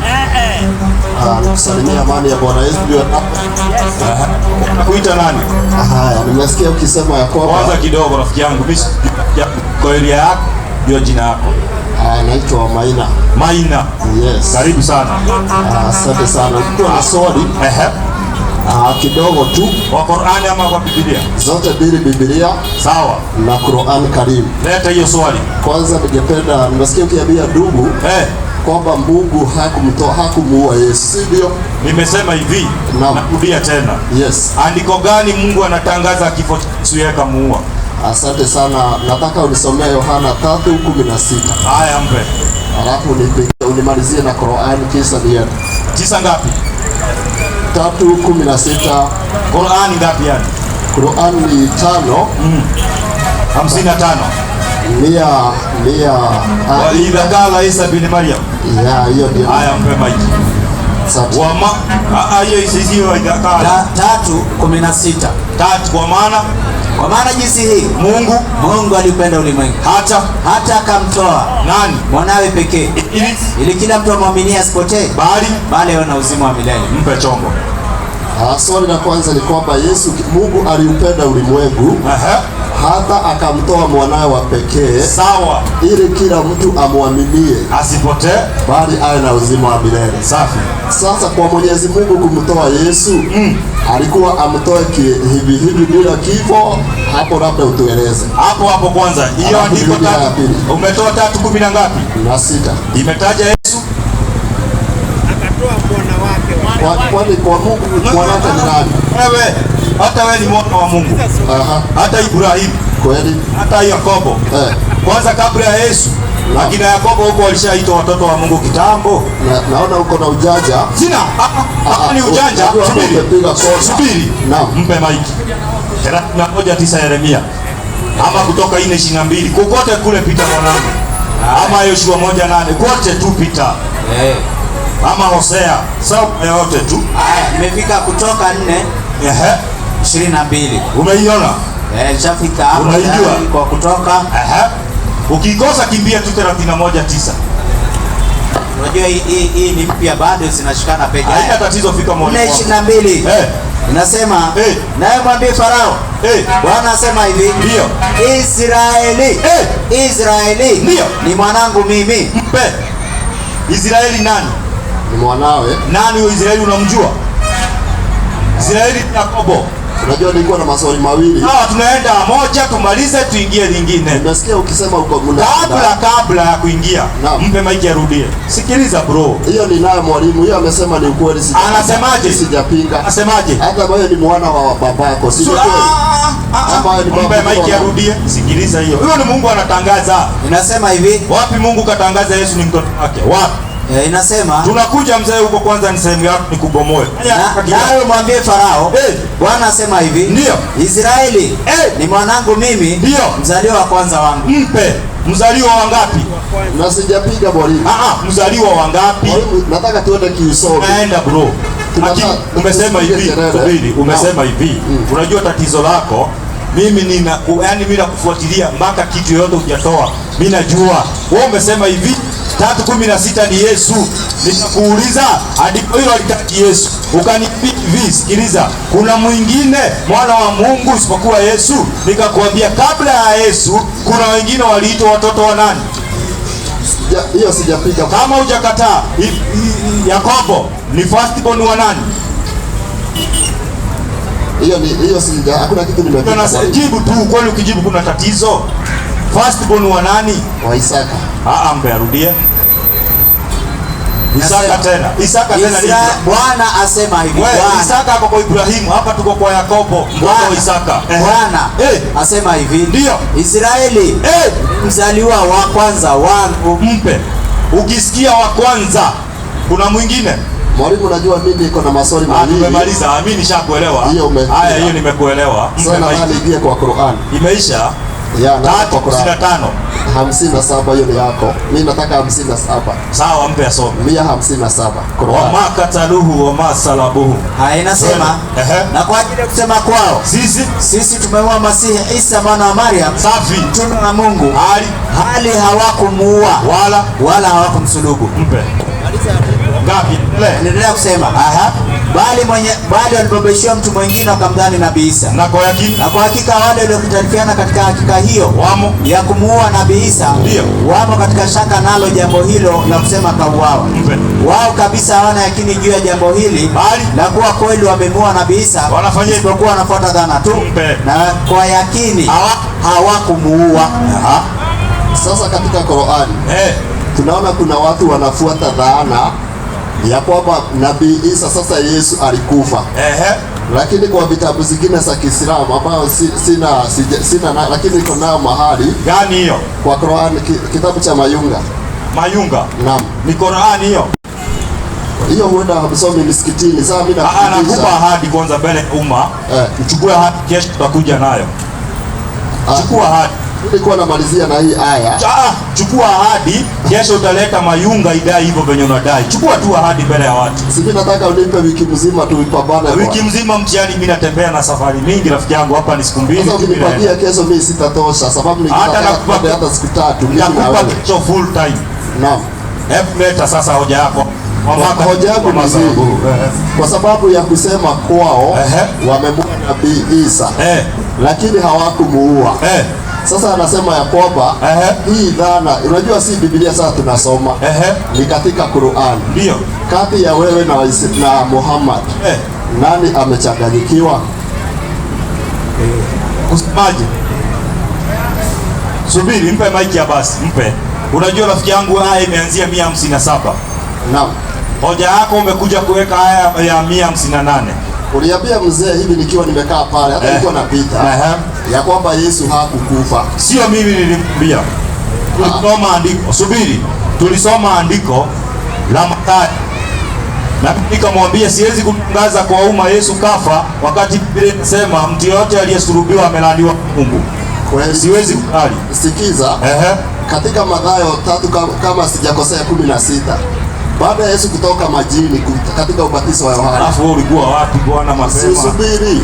Salimia amani ya Bwana Yesu ndio hapa. Kuita nani? Nimesikia ukisema ya kwamba kwanza kidogo rafiki yangu, mimi kwa elia yako ndio jina yako. Naitwa Maina. Maina. Yes. Karibu sana. Asante sana. Ukiwa na swali kidogo tu, wa Qur'ani ama kwa Biblia? Zote mbili, Biblia sawa na Qur'an Karim. Leta hiyo swali. Kwanza ningependa, nimesikia ukiambia ndugu kwamba Mungu hakumuua Yesu, si ndio? Nimesema hivi, narudia tena. Yes. Andiko gani Mungu anatangaza kifo cha Yesu yeye kamuua? Asante sana. Nataka unisomea Yohana 3:16. Haya, mpe. Alafu unimalizie na Qur'an kisa niende. 9 ngapi? 3:16. Qur'an ngapi yani? Qur'an ni 5. 55. Mia wa idha qala Isa bin Maryam. Hiyo ndio. Haya, mpe maji. Wama hiyo isiyo idha qala 3:16. 3 kwa maana jinsi hii Mungu alipenda ulimwengu hata akamtoa nani? Mwanawe pekee, ili kila mtu amwaminie asipotee, bali awe na uzima wa milele. Mpe chombo. Swali la kwanza ni kwamba Mungu aliupenda ulimwengu hata akamtoa mwanawe wa pekee, sawa, ili kila mtu amwaminie asipotee, bali awe na uzima wa milele. Safi. Sasa kwa Mwenyezi Mungu kumtoa Yesu, alikuwa amtoe hivi bila kifo? Hapo labda utueleze. Hapo kwanza. Hiyo andiko umetoa 3:10 ngapi? Na 6. Imetaja Yesu akatoa mwana wake. Kwani kwa Mungu mwana wake ni nani? Wewe, hata wewe ni mwana wa Mungu. Hata Ibrahim. Kweli. Hata Yakobo. Kwanza kabla ya Yesu, akina Yakobo huko walishaitwa watoto wa Mungu kitambo. Naona uko na ujanja. Sina. Ni ujanja. Subiri. Mpe maiki. 31:9 Yeremia. Ama kutoka 4:22. Kokote kule pita mwanangu. Ama Yoshua 1:8. Kote tu pita. Ama Hosea. Sawa yote tu. Nimefika Kutoka 4:22. Umeiona? Nishafika hapo. Unaijua kwa Kutoka. Ukikosa kimbia tu 31:9. Unajua hii ni mpya, bado zinashikana peke yake. Haina tatizo, fika moja. 4:22. Inasema, naye mwambie Farao, Bwana asema hivi, ndio Israeli ndio ni mwanangu mimi. Mpe. Israeli nani? Ni mwanawe. Nani huyo Israeli unamjua? Israeli ni Yakobo. Unajua nilikuwa na maswali mawili. Tunaenda moja tumalize tuingie lingine. Nimesikia ukisema uko kabla ya kuingia. Mpe maiki arudie. Sikiliza bro. Hiyo ni naye mwalimu. Hiyo amesema ni ukweli. Anasemaje? Sijapinga. Anasemaje? Hata wewe ni mwana wa babako. Si kweli? Mpe maiki arudie. Sikiliza hiyo. Huyo ni Mungu anatangaza. Inasema hivi. Wapi Mungu katangaza Yesu ni mtoto wake? Wapi? Inasema tunakuja mzee huko kwanza, ni sehemu yako nikubomoe. Nawe mwambie Farao, Bwana asema hivi, ndio Israeli ni mwanangu mimi, ndio mzaliwa wa kwanza wangu. Mpe. Mzaliwa wangapi? Na sijapiga mwalimu. Mzaliwa wangapi? Nataka tuende kiusomi. Naenda bro. Umesema hivi, subiri, umesema hivi. Unajua tatizo lako, mimi nakufuatilia mpaka kitu yote hujatoa. Mimi najua. Wewe umesema hivi 3:16 ni Yesu. Nikakuuliza andiko hilo litaki Yesu. Ukaniambia hivi, sikiliza, kuna mwingine mwana wa Mungu isipokuwa Yesu. Nikakwambia kabla ya Yesu kuna wengine waliitwa watoto wa nani? Hiyo sijapiga. Kama hujakataa, Yakobo ni firstborn wa nani? Hiyo sija, hakuna kitu nimepiga. Jibu tu, kwani ukijibu kuna tatizo? Firstborn wa nani? Wa Isaka. Mbe arudie. Isaka tena. Isaka tena ni Bwana asema hivi. Bwana. Isaka hapo kwa Ibrahimu, hapa tuko kwa Yakobo, mwana wa Isaka. Bwana asema hivi. Ndio. Israeli, mzaliwa wa kwanza wangu mpe. Ukisikia wa kwanza, kuna mwingine? Mwalimu, najua mimi niko na maswali mawili. Tumemaliza, mimi nishakuelewa. Haya, hiyo nimekuelewa. Sasa nadhani ingie kwa Qur'an. Imeisha? Ya, na kwa Qur'an. 55. 57 hiyo ni yako. Mimi nataka 57. Sawa, mpe asome. 157. Qur'an. Wa makataluhu wa masalabuhu. Inasema na kwa ajili ya kusema kwao sisi tumeua Masihi Isa mwana wa Maryam safi mtume wa Mungu hali hawakumuua wala hawakumsulubu. Mpe. Ngapi? Endelea kusema. Bali walibebeshiwa mtu mwingine wakamdhani Nabii Isa. Na kwa hakika wale waliokutalifiana katika hakika hiyo wamo ya kumuua Nabii Isa wamo katika shaka nalo jambo hilo la kusema kauawa. Wao kabisa hawana yakini juu ya jambo hili la kuwa kweli wamemuua Nabii Isa, isipokuwa wanafuata dhana tu na kwa yakini hawakumuua. Sasa katika Qur'an tunaona kuna watu wanafuata dhana ya kwamba Nabii Isa sasa Yesu alikufa. Lakini kwa vitabu zingine za Kiislamu ambayo sina lakini iko nao mahali. Gani hiyo? Kwa Qur'an, kitabu cha Mayunga. Mayunga? Naam. Ni Qur'an hiyo? Hiyo huenda msomi misikitini. Sasa mimi nakupa ahadi kwanza mbele umma. Uchukue ahadi, kesho tutakuja nayo. Chukua ahadi. Nilikuwa namalizia na hii aya. Chukua ahadi, kesho utaleta Mayunga idai hivyo venye unadai. Chukua tu ahadi mbele ya watu. Sisi nataka unipe wiki mzima tuipambane. Wiki mzima mtihani, mimi natembea na safari mingi rafiki yangu, hapa ni siku mbili. Sasa ukinipatia kesho mimi sitatosha sababu hata siku 3 nakupa kesho full time. Naam. Hebu leta sasa hoja yako. Hoja yangu ni nzuri. Kwa sababu ya kusema kwao wamemuua Nabii Isa lakini hawakumuua. Sasa anasema ya kwamba hii dhana, unajua si Biblia sasa tunasoma, ni katika Qur'an. Ndio. Kati ya wewe na Muhammad nani amechanganyikiwa? Usemaje? Subiri, mpe maiki ya basi, mpe. Unajua rafiki yangu, haya imeanzia 157. Naam. Hoja yako umekuja kuweka haya ya 158. Uliambia mzee hivi nikiwa nimekaa pale, hata nilikuwa napita ya kwamba Yesu hakukufa. Sio mimi nilimwambia. Tulisoma andiko. Subiri. Tulisoma andiko la Mathayo. Na nikamwambia siwezi kutangaza kwa umma Yesu kafa wakati Biblia inasema mtu yote aliyesulubiwa amelaaniwa Mungu. Kweli siwezi kukali. Sikiza. Katika Mathayo 3 kama sijakosea 16. Baada ya Yesu kutoka majini katika ubatizo wa Yohana. Alafu wewe ulikuwa wapi Bwana mapema? Subiri.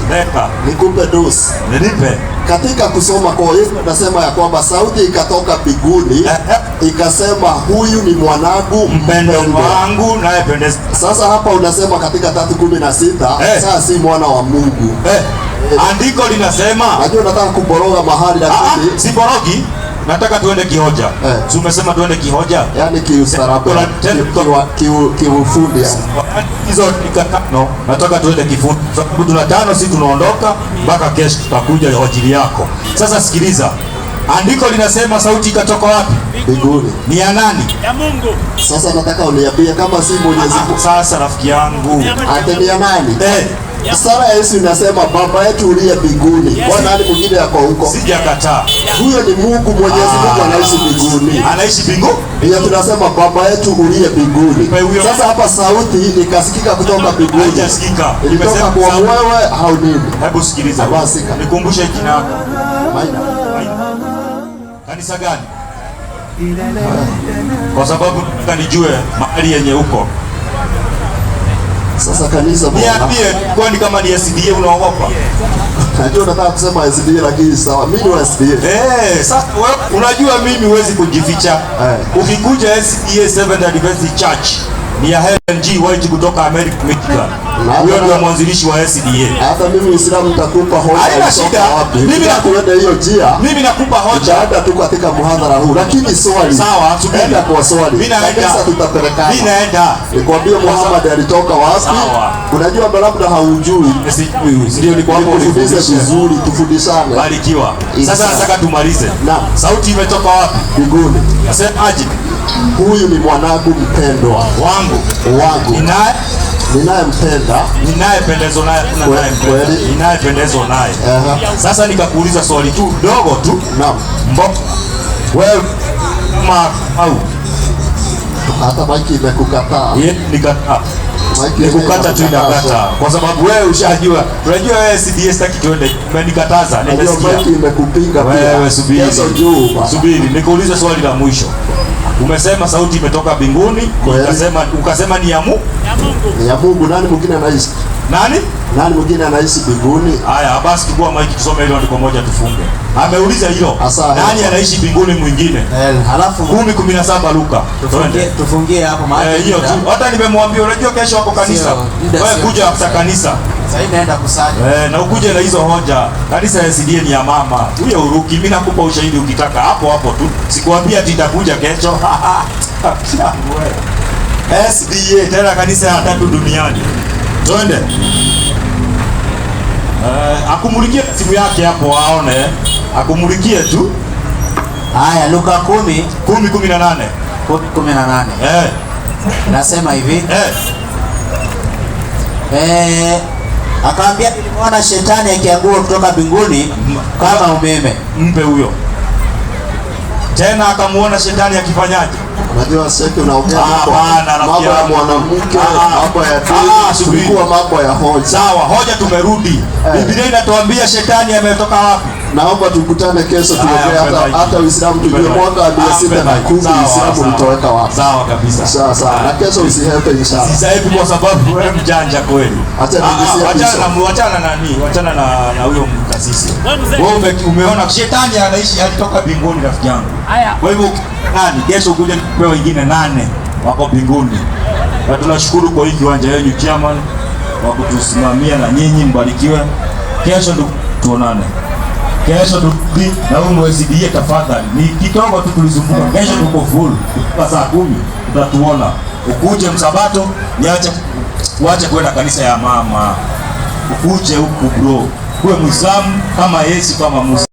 Nikupe dosi. Nipe. Katika kusoma kwa Yesu anasema ya kwamba sauti ikatoka mbinguni ikasema huyu ni mwanangu mpendwa wangu naye pendeza. Sasa hapa unasema katika 3:16 sasa si mwana wa Mungu. Andiko linasema, najua nataka kuboroga mahali lakini si borogi. Nataka tuende kihoja. Si umesema tuende kihoja? Yaani kiustarabu. Kiufundi. Hizo nikatano. Nataka tuende kifundi. Sababu tuna 5 sisi tunaondoka mpaka kesho tutakuja kwa ajili yako. Sasa sikiliza. Andiko linasema sauti ikatoka wapi? Mbinguni. Ni ya nani? Ya Mungu. Sasa nataka uniambie kama si Mwenyezi Mungu. Sasa rafiki yangu. Ate ni ya nani? Sala ya Yesu inasema baba yetu uliye mbinguni. Bwana hadi mwingine yako huko. Sijakataa. Huyo ni Mungu, Mwenyezi Mungu anaishi mbinguni. Anaishi mbinguni? Ndio tunasema baba yetu uliye mbinguni. Sasa hapa sauti ikasikika kutoka mbinguni. Haijasikika. Ilitoka kwa wewe au nini? Hebu sikiliza. Nikumbushe jina lako. Maina. Kanisa gani? Kwa sababu nijue mahali yenye uko. Sasa kanisa bwana. Niambie kwani kama ni SDA unaogopa? Najua nataka kusema SDA lakini sawa. Mimi ni SDA. Sasa wewe unajua mimi huwezi kujificha. Ukikuja SDA Seventh Adventist Church ni ya Helen G. White kutoka America, Michigan. Huyo ndio mwanzilishi wa SDA. Hata mimi Uislamu nitakupa hoja. Haina shida. Mimi nakuenda hiyo njia. Mimi nakupa hoja. Nitaenda tu katika muhadhara huu. Lakini swali. Sawa, subiri. Enda kwa swali. Mimi naenda. Sasa tutapelekana. Mimi naenda. Nikwambie Muhammad alitoka wapi? Sawa. Unajua labda haujui. Ndio ni kwako ufundishe vizuri, tufundishane. Barikiwa. Sasa nataka tumalize. Naam. Sauti imetoka wapi? Mbinguni. Nasema aje? huyu ni mwanangu mpendwa wangu ninayempenda, ninayependezwa naye, ninayependezwa naye. Sasa nikakuuliza swali tu dogo tu. Naam. Wewe au hata maiki imekukataa? Nikataa. Nikukata tu inakata. Kwa sababu wewe ushajua. Unajua wewe CDS taki twende. Umenikataza. Nimesikia. Maiki imekupinga pia. Wewe subiri. Nikuuliza swali la mwisho. Umesema sauti imetoka mbinguni, ukasema ni ya Mungu. Ni ya Mungu. Nani mwingine anaishi? Nani mwingine anaishi mbinguni? Haya, basi chukua maiki tusome hilo andiko moja tufunge. Ameuliza hilo. Nani anaishi mbinguni mwingine? Halafu 10:17 Luka. Tufungie hapo maana hiyo tu. Hata nimemwambia unajua kesho wako kanisa. Wewe kuja hapa kanisa. Sasa naenda kusali. Na ukuje na hizo hoja. Kanisa ya SDA ni ya mama. Huyo uruki, mimi nakupa ushahidi ukitaka hapo tu. Sikuambia ati nitakuja kesho. SDA tena kanisa ya 3 duniani. Twende. Akumulikie simu yake hapo aone. Akumulikie tu. Haya, Luka 10:18. 10:18. Nasema hivi. Akaambia nilimwona shetani akianguka kutoka mbinguni kama umeme. Mpe huyo. Tena akamuona shetani akifanyaje? Unajua sasa unaongea mambo ya mwanamke, mambo ya tulikuwa mambo ya hoja. Sawa, hoja tumerudi. Biblia inatuambia shetani ametoka wapi? Naomba tukutane kesho tuongee hata Uislamu tujue mwaka wa 610 Uislamu ulitoweka wapi. Sawa kabisa. Sawa. Na kesho usihepe inshallah. Sasa hivi kwa sababu wewe mjanja kweli. Wachana na huyo mkasisi. Wewe umeona shetani anaishi alitoka mbinguni rafiki yangu. Kwa hivyo kesho kuja kupewa wengine 8 wako mbinguni. Na tunashukuru kwa hii kiwanja yenu chairman wa kutusimamia na nyinyi mbarikiwe. Kesho tuonane. Kesho turudi na huyu mwezi tafadhali. Ni kidogo tu tulizunguka. Kesho tuko full. Kwa saa 10 utatuona. Ukuje msabato, uache kwenda kanisa ya mama. Ukuje huku bro. Kuwe Muislamu kama Yesu kama Musa.